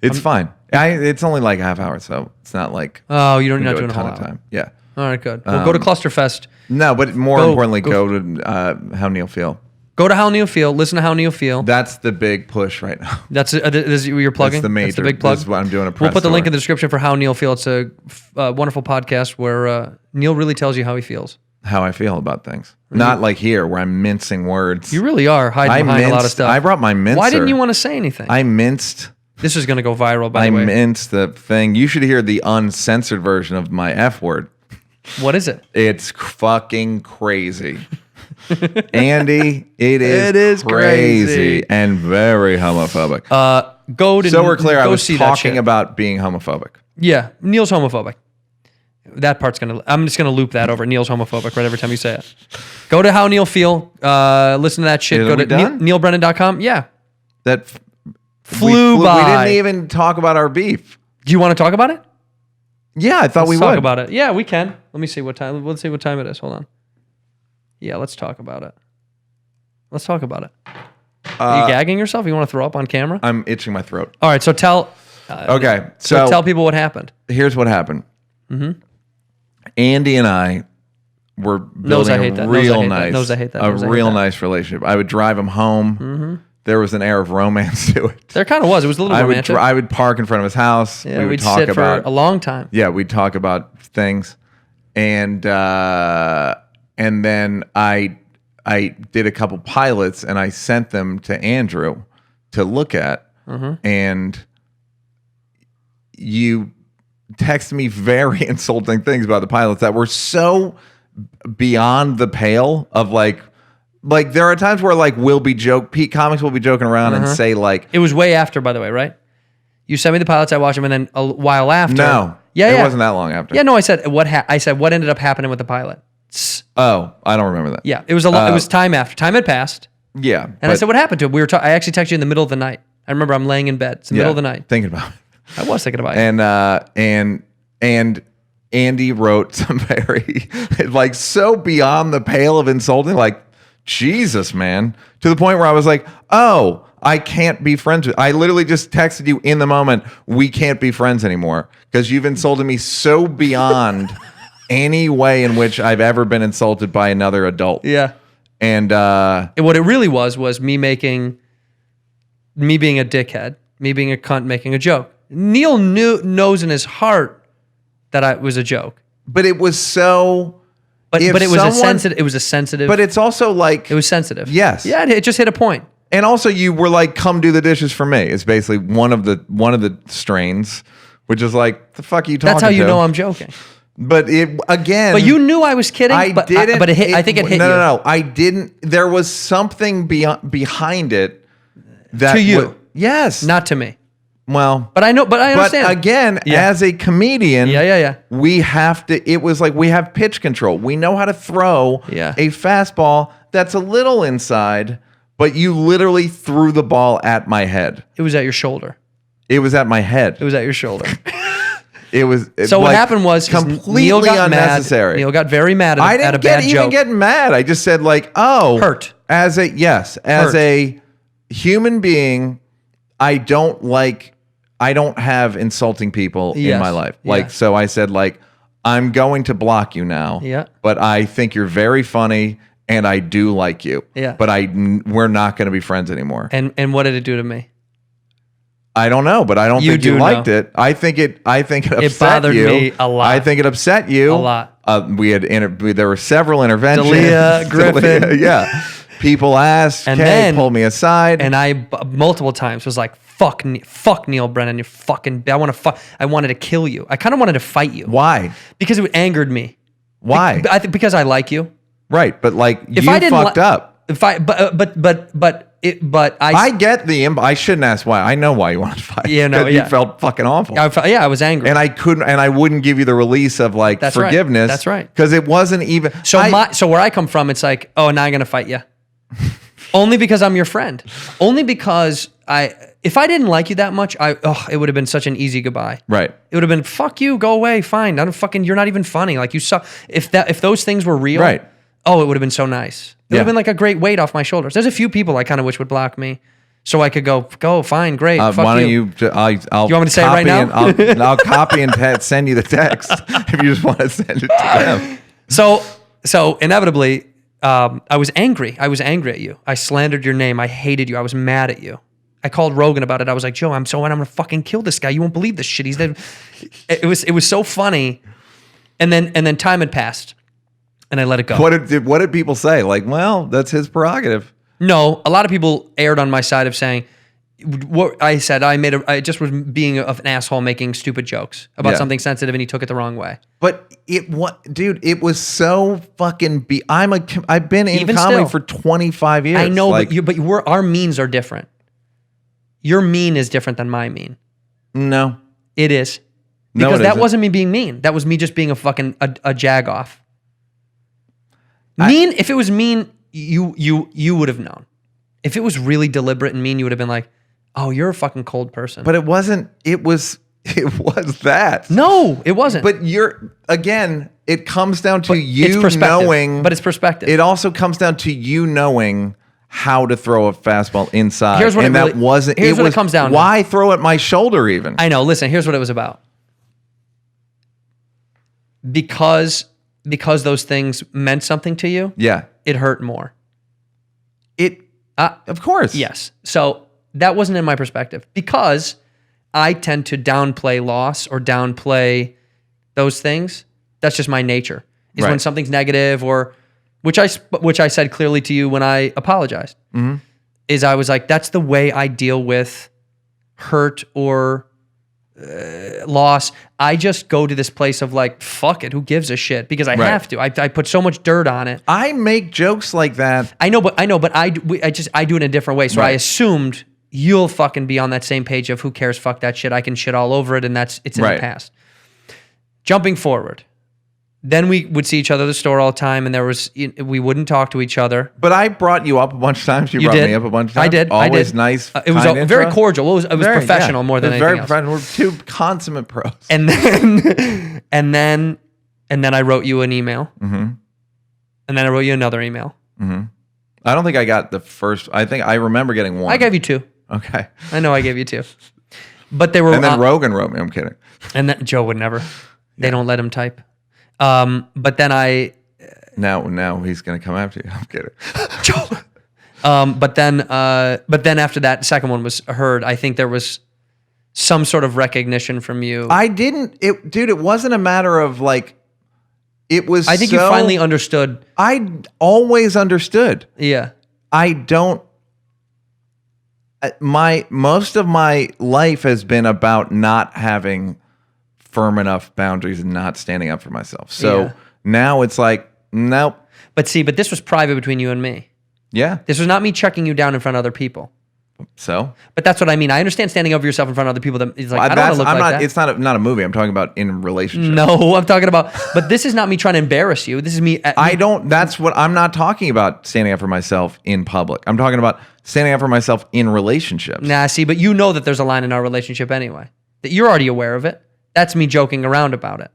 It's fine. It's only like a half hour, so it's not like you're not do doing a ton whole of hour. time. Yeah. All right, good. Well, go to Clusterfest. No, but more importantly, go- go to How Neal Feel. Go to How Neal Feel. Listen to How Neal Feel. That's the big push right now. That's this you're plugging. That's the major. That's the big plug. This is what I'm doing. We'll put the link in the description for How Neal Feel. It's a wonderful podcast where Neal really tells you how he feels. How I feel about things. Not like here where I'm mincing words. You really are hiding behind a lot of stuff. I brought my mincer. Why didn't you want to say anything? I minced. This is going to go viral, by the way. I minced the thing. You should hear the uncensored version of my F word. What is it? It's fucking crazy. Andy, it is crazy. and very homophobic. So we're clear, I was see talking about being homophobic. Yeah, Neal's homophobic. That part's I'm just gonna loop that over. Neal's homophobic right every time you say it. Go to How Neal Feel. Listen to that shit. Go to nealbrennan.com. Yeah. That flew by. We didn't even talk about our beef. Do you want to talk about it? Yeah, I thought we would. Let's talk about it. Yeah, we can. Let me see what time. Let's see what time it is. Hold on. Yeah, let's talk about it. Let's talk about it. Are you gagging yourself? You want to throw up on camera? I'm itching my throat. All right, so tell. Okay, so tell people what happened. Here's what happened. Mm-hmm. Andy and I were building a real nice relationship. I would drive him home. Mm-hmm. There was an air of romance to it. There kind of was. It was a little romantic. I would park in front of his house. Yeah, we'd sit for a long time. Yeah, we'd talk about things, and then I did a couple pilots and I sent them to Andrew to look at, and you texted me very insulting things about the pilots that were so beyond the pale of like there are times where like Pete Comics will be joking around and say like it was way after, by the way, right? You sent me the pilots, I watched them, and then a while after. No, it wasn't that long after. Yeah, no, I said what ended up happening with the pilot. Oh, I don't remember that. Yeah, it was it was time after. Time had passed. Yeah, and I said, "What happened to him?" I actually texted you in the middle of the night. I remember I'm laying in bed. It's the middle of the night, thinking about it. I was thinking about it. And Andy wrote some very like so beyond the pale of insulting, like Jesus, man, to the point where I was like, oh, I can't be friends with. I literally just texted you in the moment. We can't be friends anymore because you've insulted me so beyond any way in which I've ever been insulted by another adult. Yeah. And what it really was me being a dickhead, me being a cunt, making a joke. Neal knows in his heart that it was a joke. But it was so. But it was a sensitive. It was a sensitive. But it's also like it was sensitive. Yes. Yeah. It just hit a point. And also, you were like, "Come do the dishes for me." It's basically one of the strains, which is like, "The fuck are you talking?" That's how you know I'm joking. But it again. But you knew I was kidding. I didn't. But it hit. I think it hit you. No. I didn't. There was something behind it. That to you, yes, not to me. Well, but I know. But I understand. But again, as a comedian, we have to. It was like we have pitch control. We know how to throw a fastball that's a little inside, but you literally threw the ball at my head. It was at your shoulder. It was at my head. It was at your shoulder. It was so. What happened was completely Neal got unnecessary. Neal got very mad at a bad joke. I didn't even get mad. I just said like, oh, hurt. As a human being, I don't have insulting people in Yes. my life. Yeah. Like, so I said, like, I'm going to block you now. Yeah. But I think you're very funny and I do like you. Yeah. But we're not going to be friends anymore. And what did it do to me? I don't know, but I don't You think you do liked know. it. I think it upset bothered you. me a lot. I think it upset you A lot. There were several interventions. Dalia, Griffin. Dalia, yeah. People asked, And okay, then- pull me aside. And I multiple times was like, fuck Neal Brennan, you fucking, I wanted to kill you. I kind of wanted to fight you. Why? Because it angered me. Why? I think because I like you. Right, but like If you I didn't fucked up. If I, I get the I shouldn't ask why. I know why you wanted to fight. Yeah, no, 'Cause yeah. You felt fucking awful. I was angry. And I wouldn't give you the release of like That's right. forgiveness. That's right. Because it wasn't even. So where I come from, it's like, oh, now I'm gonna fight you. Only because I'm your friend. Only because if I didn't like you that much, it would have been such an easy goodbye. Right. It would have been, fuck you, go away, fine. You're not even funny. Like you suck. If those things were real, Right. Oh, it would have been so nice. It would Yeah. have been like a great weight off my shoulders. There's a few people I kind of wish would block me, so I could go, fine, great. Fuck why don't you. I'll You want me to say it right now? I'll copy and send you the text if you just want to send it to them. So inevitably, I was angry. I was angry at you. I slandered your name. I hated you. I was mad at you. I called Rogan about it. I was like, Joe, I'm gonna fucking kill this guy. You won't believe this shit. He's dead. It was so funny. And then time had passed, and I let it go. What did people say? Like, well, that's his prerogative. No, a lot of people erred on my side of saying what I said. I just was being an asshole making stupid jokes about Yeah. something sensitive, and he took it the wrong way. But dude, it was so fucking. I've been in Even comedy still. for 25 years. I know, like, our means are different. Your mean is different than my mean. no. It is. No, Because it that isn't. wasn't me being mean. That was me just being a fucking a jagoff. Mean, if it was mean, you would have known. If it was really deliberate and mean, you would have been like, oh, you're a fucking cold person. But it wasn't. It was that. no, it wasn't. But it comes down to It's you perspective. knowing. But it's perspective. It also comes down to you knowing how to throw a fastball inside. Here's what and it that really- wasn't. here's what it comes down to. Why throw at my shoulder even? I know. Listen, here's what it was about. Because those things meant something to you, Yeah. it hurt more. Of course. Yes. So that wasn't in my perspective because I tend to downplay loss or downplay those things. That's just my nature. Is when Right. something's negative or which I said clearly to you when I apologized. Mm-hmm. Is I was like, that's the way I deal with hurt or loss. I just go to this place of like, fuck it, who gives a shit? Because I Right. have to. I put so much dirt on it. I make jokes like that. I know, but I do it in a different way. So I Right. assumed you'll fucking be on that same page of who cares, fuck that shit. I can shit all over it, and it's in Right. the past. Jumping forward, then we would see each other at the store all the time, and we wouldn't talk to each other. But I brought you up a bunch of times. You brought did. me up a bunch of times. I did. Always I did. nice. It was kind very intro. cordial. It was professional more than It was very anything else. professional. We're two consummate pros. And then I wrote you an email, and then I wrote you another email. I don't think I got the first. I think I remember getting one. I gave you two. Okay. I know I gave you two, but they were. And then Rogan wrote me. I'm kidding. And then Joe would never. They don't let him type. But then Now he's gonna come after you. I'm kidding. Joe. But then after that second one was heard, I think there was some sort of recognition from you. Dude, it wasn't a matter of like. It was. I think you finally understood. I always understood. Yeah. I don't. Most of my life has been about not having firm enough boundaries and not standing up for myself. So Yeah. now it's like, nope. But this was private between you and me. Yeah. This was not me checking you down in front of other people. So But that's what I mean. I understand standing up for yourself in front of other people. That is like, I don't want to look like that. It's not a movie. I'm talking about in relationship. No, I'm talking about. But this is not me trying to embarrass you. This is me. That's what I'm not talking about standing up for myself in public. I'm talking about standing up for myself in relationships. Nah, see, but you know that there's a line in our relationship anyway. That you're already aware of it. That's me joking around about it.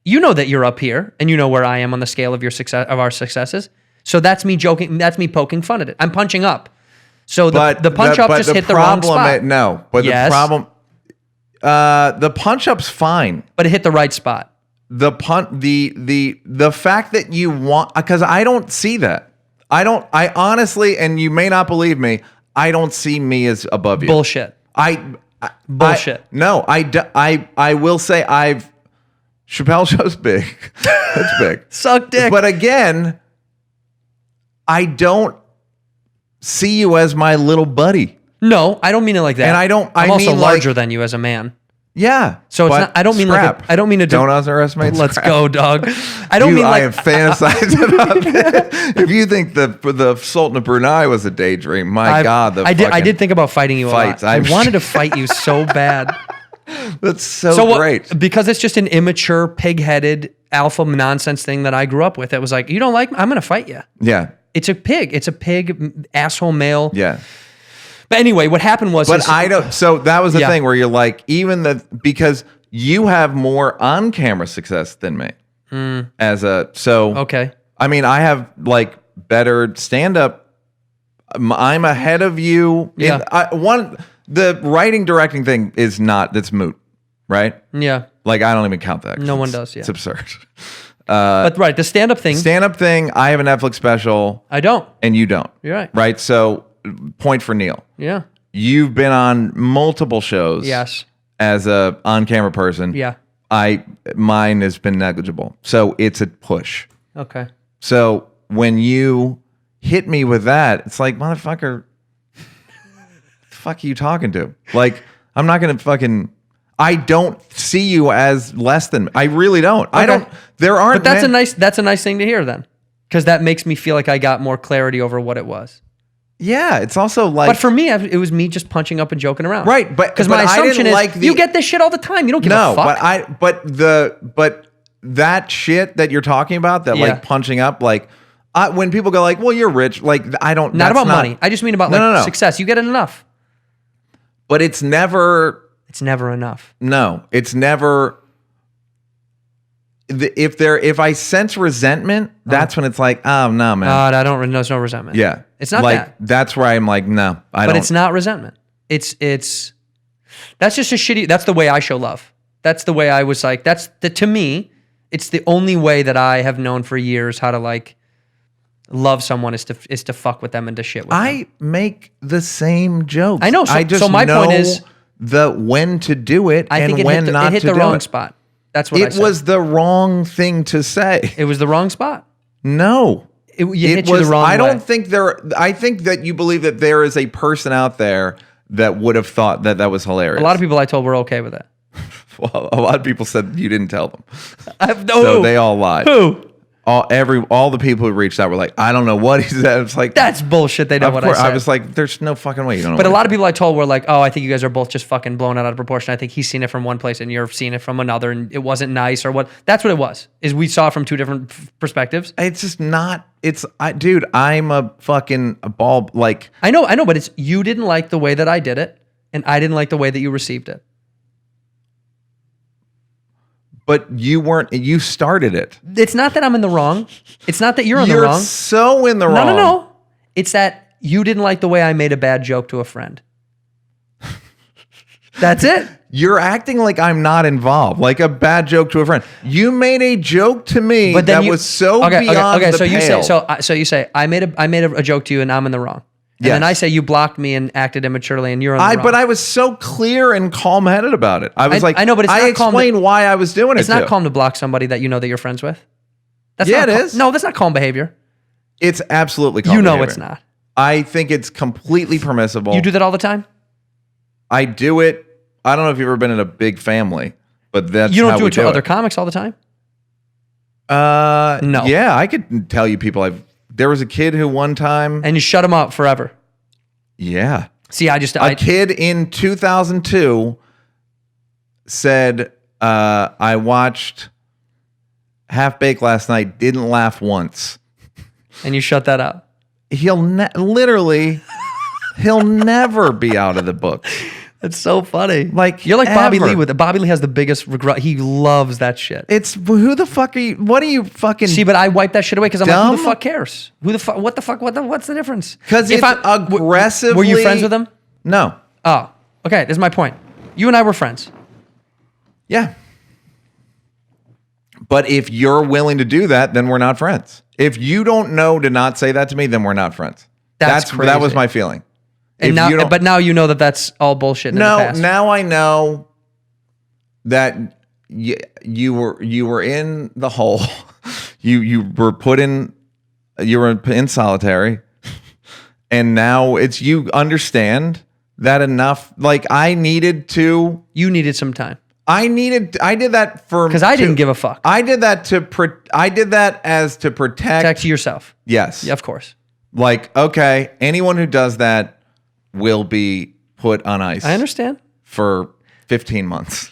You know that you're up here, and you know where I am on the scale of our successes. So that's me joking. That's me poking fun at it. I'm punching up. So the punch up just hit the wrong spot. But Yes. the problem, the punch up's fine. But it hit the right spot. The fact that you want, because I don't see that. I honestly, and you may not believe me, I don't see me as above you. Bullshit. Bullshit. I will say Chappelle Show's big. It's big. Suck dick. But again, I don't see you as my little buddy. No, I don't mean it like that. And I'm also mean larger like, than you as a man. Yeah. So it's not, I don't mean scrap. like I don't mean to don't underestimate Let's scrap. go, dog. I don't mean like I have fantasized about it. If you think the Sultan of Brunei was a daydream, my God, I did think about fighting you fights. a lot. I wanted to fight you so bad. That's so great. Because it's just an immature, pig-headed, alpha nonsense thing that I grew up with. It was like, you don't like me? I'm going to fight you. Yeah. It's a pig. It's a pig, asshole male. Yeah. But anyway, what happened was... But I don't... So that was the thing where you're like, because you have more on-camera success than me. Okay. I mean, I have like better stand-up. I'm ahead of you. Yeah. The writing, directing thing is not... That's moot, right? Yeah. Like, I don't even count that. No one does, yeah. It's absurd. But right, the stand-up thing... Stand-up thing, I have a Netflix special. I don't. And you don't. You're right. Right? So, point for Neal. Yeah. You've been on multiple shows. Yes. As a on-camera person. Yeah. Mine has been negligible. So, it's a push. Okay. So, when you hit me with that, it's like, motherfucker, the fuck are you talking to? Like, I'm not going to fucking... I don't see you as less than... I really don't. Okay. I don't... There aren't... But that's a nice thing to hear then. Because that makes me feel like I got more clarity over what it was. Yeah, it's also like... But for me, it was me just punching up and joking around. Right, but... Because my assumption is, like you get this shit all the time. You don't give a fuck. But that shit that you're talking about, that like punching up, like... when people go like, well, you're rich, like, I don't... Not about money. I just mean about success. You get it enough. But it's never... It's never enough. No, it's never... If I sense resentment, that's when it's like, oh, no, man. I don't... There's no resentment. Yeah. It's not like, that. That's where I'm like, no, I don't... But it's not resentment. It's... That's just a shitty... That's the way I show love. That's the way I was like... To me, it's the only way that I have known for years how to like... love someone is to fuck with them and to shit with them. I make the same jokes. I know. So my point is the when to do it I and think when not to do it. It hit the wrong spot. That's what I said. It was the wrong thing to say. It was the wrong spot. No. You hit the wrong way. I don't think I think that you believe that there is a person out there that would have thought that was hilarious. A lot of people I told were okay with it. Well, a lot of people said you didn't tell them. So they all lied. Who? All the people who reached out were like, I don't know what he said. It's like, that's bullshit. They know what I said. I was like, there's no fucking way you don't know. But a lot of people I told were like, oh, I think you guys are both just fucking blown out of proportion. I think he's seen it from one place and you're seeing it from another, and it wasn't nice or what. That's what it was. Is we saw it from two different perspectives. It's just not. Dude, I'm a fucking ball. Like I know, but it's you didn't like the way that I did it, and I didn't like the way that you received it. But you started it. It's not that I'm in the wrong. It's not that you're in the wrong. You're so in the wrong. No. It's that you didn't like the way I made a bad joke to a friend. That's it. You're acting like I'm not involved, like a bad joke to a friend. You made a joke to me was so beyond the pale. So you say I made a joke to you and I'm in the wrong. And then I say you blocked me and acted immaturely and you're in the wrong. But I was so clear and calm-headed about it. I was like, I know, but it's not I explained why I was doing it. It's not calm to block somebody that you know that you're friends with. It is. No, that's not calm behavior. It's absolutely calm behavior. It's not. I think it's completely permissible. You do that all the time? I do it. I don't know if you've ever been in a big family, but that's you don't how do we it to other comics all the time? No. Yeah, I could tell you people there was a kid who one time... And you shut him up forever. Yeah. See, a kid in 2002 said, I watched Half Baked last night, didn't laugh once. And you shut that up. He'll never be out of the book. It's so funny. Like, you're like Bobby ever. Lee with it. Bobby Lee has the biggest regret. He loves that shit. It's who the fuck are you? What are you fucking? See, but I wipe that shit away because I'm like, who the dumb? fuck cares? Who the fuck? What the fuck? What's the difference? Because it's aggressively. Were you friends with him? No. Oh, okay. This is my point. You and I were friends. Yeah. But if you're willing to do that, then we're not friends. If you don't know to not say that to me, then we're not friends. That's crazy. That was my feeling. And If now, you don't- but now you know that that's all bullshit. In the No, past. now I know that you were in the hole. You were put in. You were in solitary, and now it's you understand that enough. Like I needed to. You needed some time. I did that for Because I didn't give a fuck. I did that I did that as to Protect yourself. Yes. Yeah, of course. Like, okay, anyone who does that will be put on ice. I understand. For 15 months.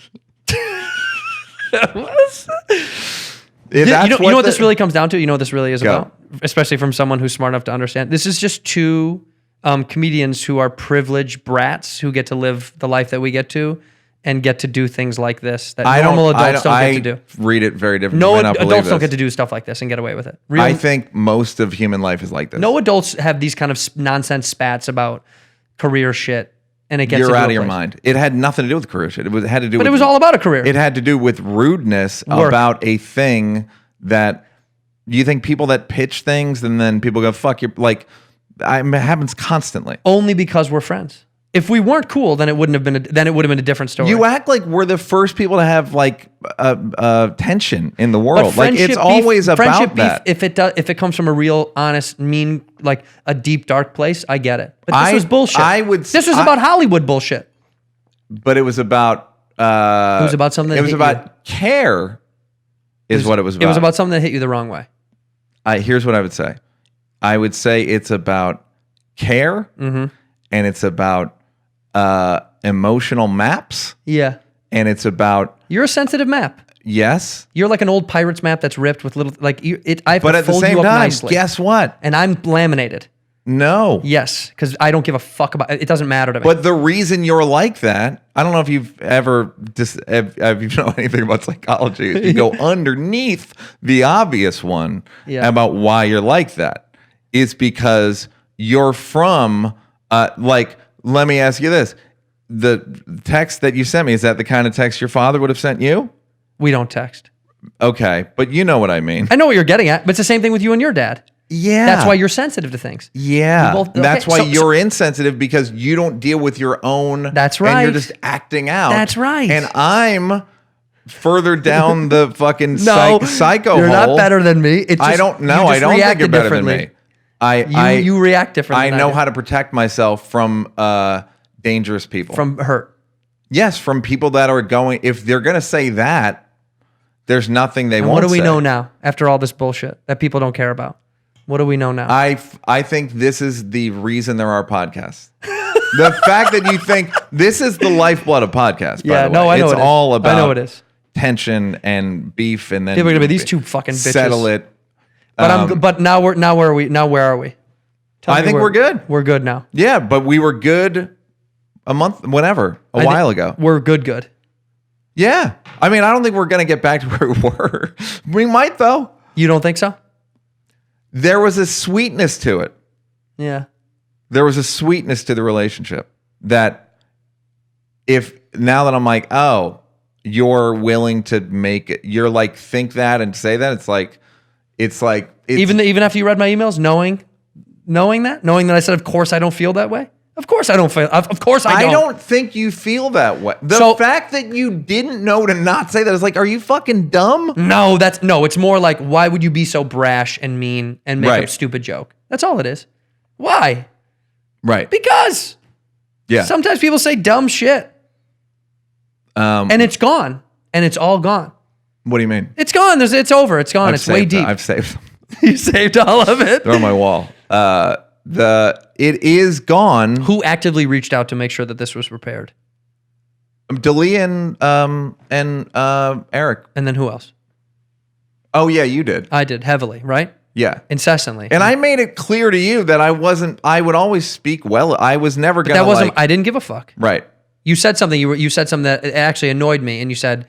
You know what this really comes down to? You know what this really is Go. about? Especially from someone who's smart enough to understand. This is just two comedians who are privileged brats who get to live the life that we get to and get to do things like this that normal adults don't get to do. Read it very differently. No You may not believe adults don't this. get to do stuff like this and get away with it. I think most of human life is like this. No adults have these kind of nonsense spats about career shit, and it gets You're you to out a of your place. mind. It had nothing to do with career shit. Had to do. But with, it was all about a career. It had to do with rudeness Work. about a thing that you think people that pitch things and then people go fuck you. Like it happens constantly. Only because we're friends. If we weren't cool, then it wouldn't have been. Then it would have been a different story. You act like we're the first people to have like tension in the world. Like friendship it's beef- always friendship about that. Beef, if it comes from a real, honest, mean, like a deep, dark place, I get it. But this I- was bullshit. This was about Hollywood bullshit. But it was about. It was about something that It was hit about care. Is what it was about. It was about something that hit you the wrong way. Here's what I would say. I would say it's about care, Mm-hmm. and it's about emotional maps, Yeah, and it's about you're a sensitive map. yes, You're like an old pirate's map that's ripped with little like you. I have but to at the fold same you up time, nicely. guess what? And I'm laminated. No. Yes, because I don't give a fuck about it. It doesn't matter to me. But the reason you're like that, I don't know if you've ever if you know anything about psychology, is you go underneath the obvious one Yeah. about why you're like that. Is because you're from like, let me ask you this. The text that you sent me, is that the kind of text your father would have sent you? we don't text. Okay, but you know what I mean. I know what you're getting at, but it's the same thing with you and your dad. Yeah. That's why you're sensitive to things. Yeah. We both- That's okay, why so- you're insensitive, because you don't deal with your own. That's And right. you're just acting out. That's right. And I'm further down the fucking No, psycho you're hole. not better than me. It's I just- don't know. you I just don't think reacted you're better than differently. me. You react differently. I than know do. how to protect myself from dangerous people. From hurt. Yes, from people that are going. If they're going to say that, there's nothing they And won't what do we say. know now after all this bullshit that people don't care about? What do we know now? I think this is the reason there are podcasts. The fact that you think this is the lifeblood of podcasts. By yeah, the no, way. I know it's it is. all about. I know it is. Tension and beef, and then People are gonna be these two fucking bitches. settle it. But but now where are we? Now where are we? Tell I me think we're good. We're good now. Yeah, but we were good a month, whenever, a while ago. We're good. Yeah, I mean, I don't think we're gonna get back to where we were. We might though. You don't think so? There was a sweetness to it. Yeah. There was a sweetness to the relationship that if now that I'm like, oh, you're willing to make it, you're like, think that and say that, it's Even after you read my emails, knowing that I said, of course I don't feel that way. Of course I don't feel. Of course I don't. I don't think you feel that way. The fact that you didn't know to not say that is like, are you fucking dumb? No, it's more like, why would you be so brash and mean and make a stupid joke? That's all it is. Why? Right. Because Yeah. sometimes people say dumb shit. And it's gone. And it's all gone. What do you mean? It's gone. It's over. It's gone. It's way deep. I've saved them. You saved all of it. They're on my wall. It is gone. Who actively reached out to make sure that this was repaired? Dalia and Eric. And then who else? Oh yeah, you did. I did heavily, right? Yeah. Incessantly. And I made it clear to you that I would always speak well. I was never going to I didn't give a fuck. Right. You said something. You said something that actually annoyed me, and you said,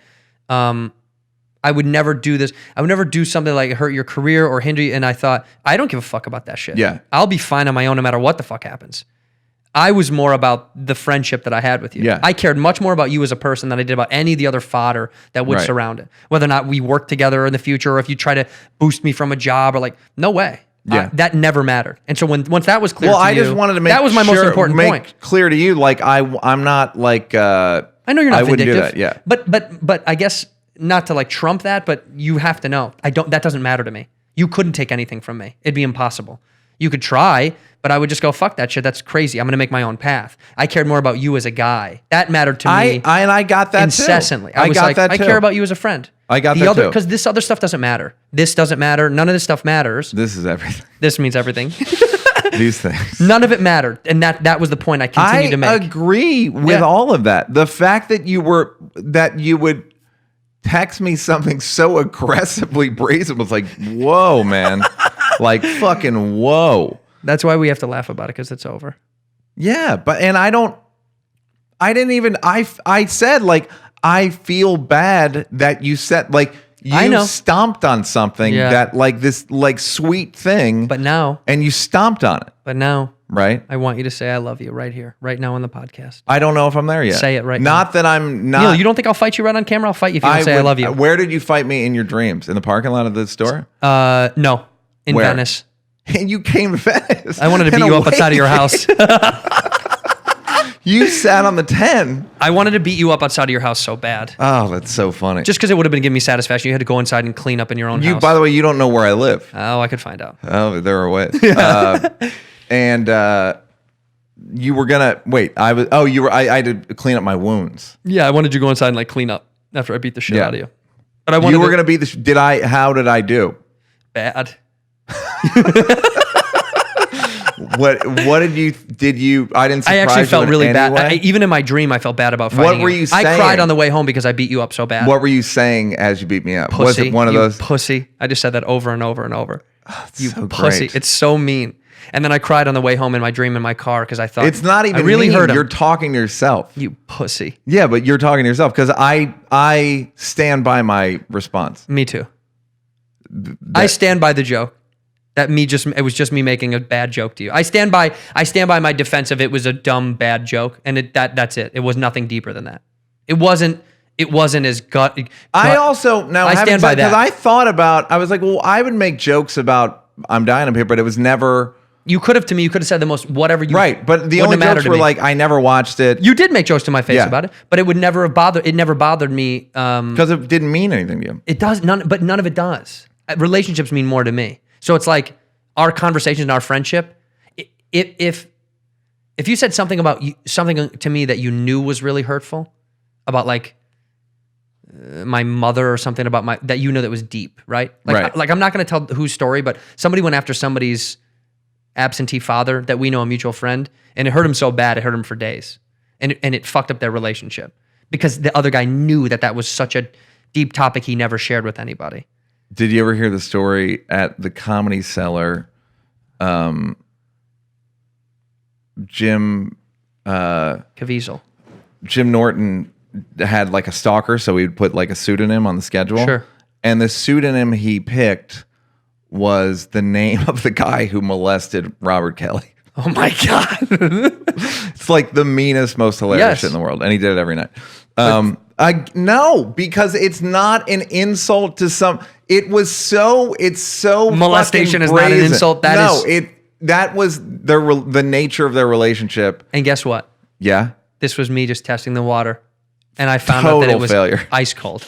"I would never do this. I would never do something like hurt your career or hinder you." And I thought, I don't give a fuck about that shit. Yeah. I'll be fine on my own no matter what the fuck happens. I was more about the friendship that I had with you. Yeah. I cared much more about you as a person than I did about any of the other fodder that would Right. surround it. Whether or not we work together in the future, or if you try to boost me from a job, or like, no way. Yeah. That never mattered. And so once that was clear, Well, to I you, just wanted to make that was my most important point. clear to you, like I'm not like I know you're not I wouldn't do vindictive. that. Yeah, But I guess not to like trump that, but you have to know. That doesn't matter to me. You couldn't take anything from me. It'd be impossible. You could try, but I would just go, fuck that shit. That's crazy. I'm going to make my own path. I cared more about you as a guy. That mattered to me. I got that incessantly. too. I was got like, that I too. care about you as a friend. I got the that other, too. because this other stuff doesn't matter. This doesn't matter. None of this stuff matters. This is everything. This means everything. These things. None of it mattered, and that was the point I continued to make. I agree with Yeah. all of that. The fact that you would text me something so aggressively brazen was like, whoa, man. Like fucking whoa. That's why we have to laugh about it, because it's over. Yeah, but I said like I feel bad that you said like I you know. stomped on something Yeah. that like this like sweet thing, But now, and you stomped on it, right? I want you to say I love you right here, right now on the podcast. I don't know if I'm there yet. Say it right Not now. that I'm not. Neil, you don't think I'll fight you right on camera? I'll fight you if you don't say I love you. Where did you fight me in your dreams? In the parking lot of the store? No, in Where? Venice. And you came to Venice. I wanted to beat And you up away outside of your you house. You sat on the 10. I wanted to beat you up outside of your house so bad. Oh, that's so funny. Just because it would have been giving me satisfaction. You had to go inside and clean up in your own house. By the way, you don't know where I live. Oh, I could find out. Oh, there are ways. And you were gonna wait. I had to clean up my wounds. Yeah, I wanted you to go inside and like clean up after I beat the shit Yeah. out of you. But I wanted You were gonna be the. How did I do? bad. What did you? I didn't. I Surprise actually you felt in really any bad. way? Even in my dream, I felt bad about fighting. were you I cried saying? on the way home because I beat you up so bad. What were you saying as you beat me up? Pussy, Was it one of you those? pussy? I just said that over and over and over. You so pussy! great. It's so mean. And then I cried on the way home in my dream in my car because I thought It's not even I really mean. hurt him. You're talking to yourself. You pussy. Yeah, but you're talking to yourself because I stand by my response. Me too. I stand by the joke. It was just me making a bad joke to you. I stand by my defense of it was a dumb bad joke, and that's it. It was nothing deeper than that. It wasn't as gut. I also now I stand by that. because I thought about. I was like, well, I would make jokes about I'm dying up here, but it was never You could have said the most whatever you right. But the wouldn't only have mattered jokes to were me. like I never watched it You did make jokes to my face Yeah. about it, but it would never have bothered. It never bothered me. because it didn't mean anything to you. It does but none of it does. Relationships mean more to me. So it's like our conversations and our friendship. If you said something about something to me that you knew was really hurtful, about like my mother or something about that you know that was deep, right? Right. Like I'm not going to tell whose story, but somebody went after somebody's absentee father that we know, a mutual friend, and it hurt him so bad it hurt him for days, and it fucked up their relationship because the other guy knew that was such a deep topic he never shared with anybody. Did you ever hear the story at the Comedy Cellar? Jim Caviezel. Norton had like a stalker, so he'd put like a pseudonym on the schedule. Sure. And the pseudonym he picked was the name of the guy who molested Robert Kelly. Oh my God. It's like the meanest, most hilarious Yes. shit in the world. And he did it every night. No, because it's not an insult to some. It's so Molestation fucking is not an brazen. insult. That was the nature of their relationship. And guess what? Yeah. This was me just testing the water. And I found out that it Total was failure. ice cold.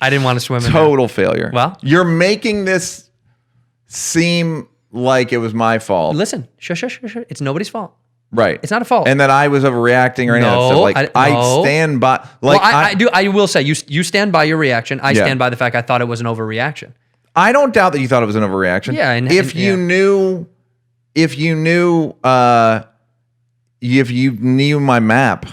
I didn't want to swim in there. Total failure. Well? You're making this seem like it was my fault. Listen, shush. It's nobody's fault. Right. It's not a fault. And that I was overreacting or anything. No, So like I stand by. Like well, I will say you stand by your reaction. I Yeah. stand by the fact I thought it was an overreaction. I don't doubt that you thought it was an overreaction. Yeah, if you knew my map,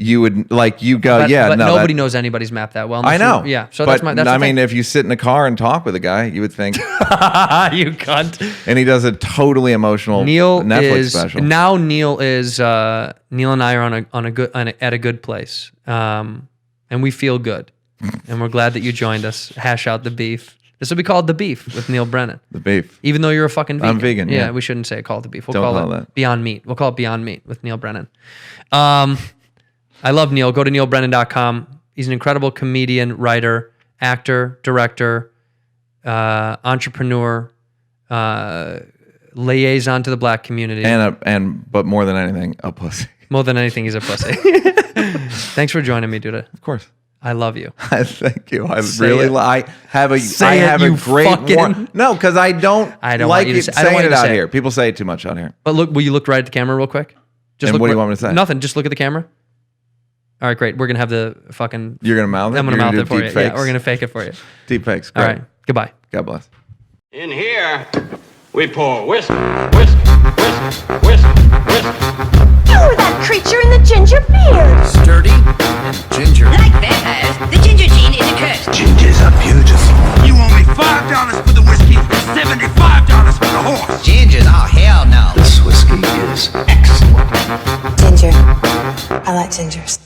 you would like you go, But, yeah, but no, nobody knows anybody's map that well. I unless know. you- yeah. So but, that's my. That's I the mean, thing. if you sit in a car and talk with a guy, you would think, you cunt. and he does a totally emotional Neal Netflix is special. now. Neal is Neal and I are at a good place, and we feel good, and we're glad that you joined us. Hash out the beef. This will be called The Beef with Neal Brennan. The beef. Even though you're a fucking vegan. I'm vegan, yeah. We shouldn't say call it The Beef. We'll Don't call call it that. Beyond Meat. We'll call it Beyond Meat with Neal Brennan. I love Neal. Go to nealbrennan.com. He's an incredible comedian, writer, actor, director, entrepreneur, liaison to the black community. But more than anything, a pussy. More than anything, he's a pussy. Thanks for joining me, dude. Of course. I love you. Thank you. I Say really it. I have a Say it, you great fucking- No, because I don't I don't like want you to it say- I don't want saying you it to out say it. here. People say it too much out here. But look, will you look right at the camera real quick? And look what do you want me to say? Nothing. Just look at the camera. All right, great. We're gonna have the fucking. You're gonna mouth it? I'm gonna You're mouth do it for you. deep Yeah, fakes? we're gonna fake it for you. Deep fakes. All Great. right. Goodbye. God bless. In here, we pour whisk, whisk, whisk, whisk, whisk. You were that creature in the ginger beard. Sturdy and ginger. Like vampires, the ginger gene is a curse. Gingers are beautiful. You owe me $5 for the whiskey and $75 for the horse. Gingers? Oh, hell no. This whiskey is excellent. Ginger. I like gingers.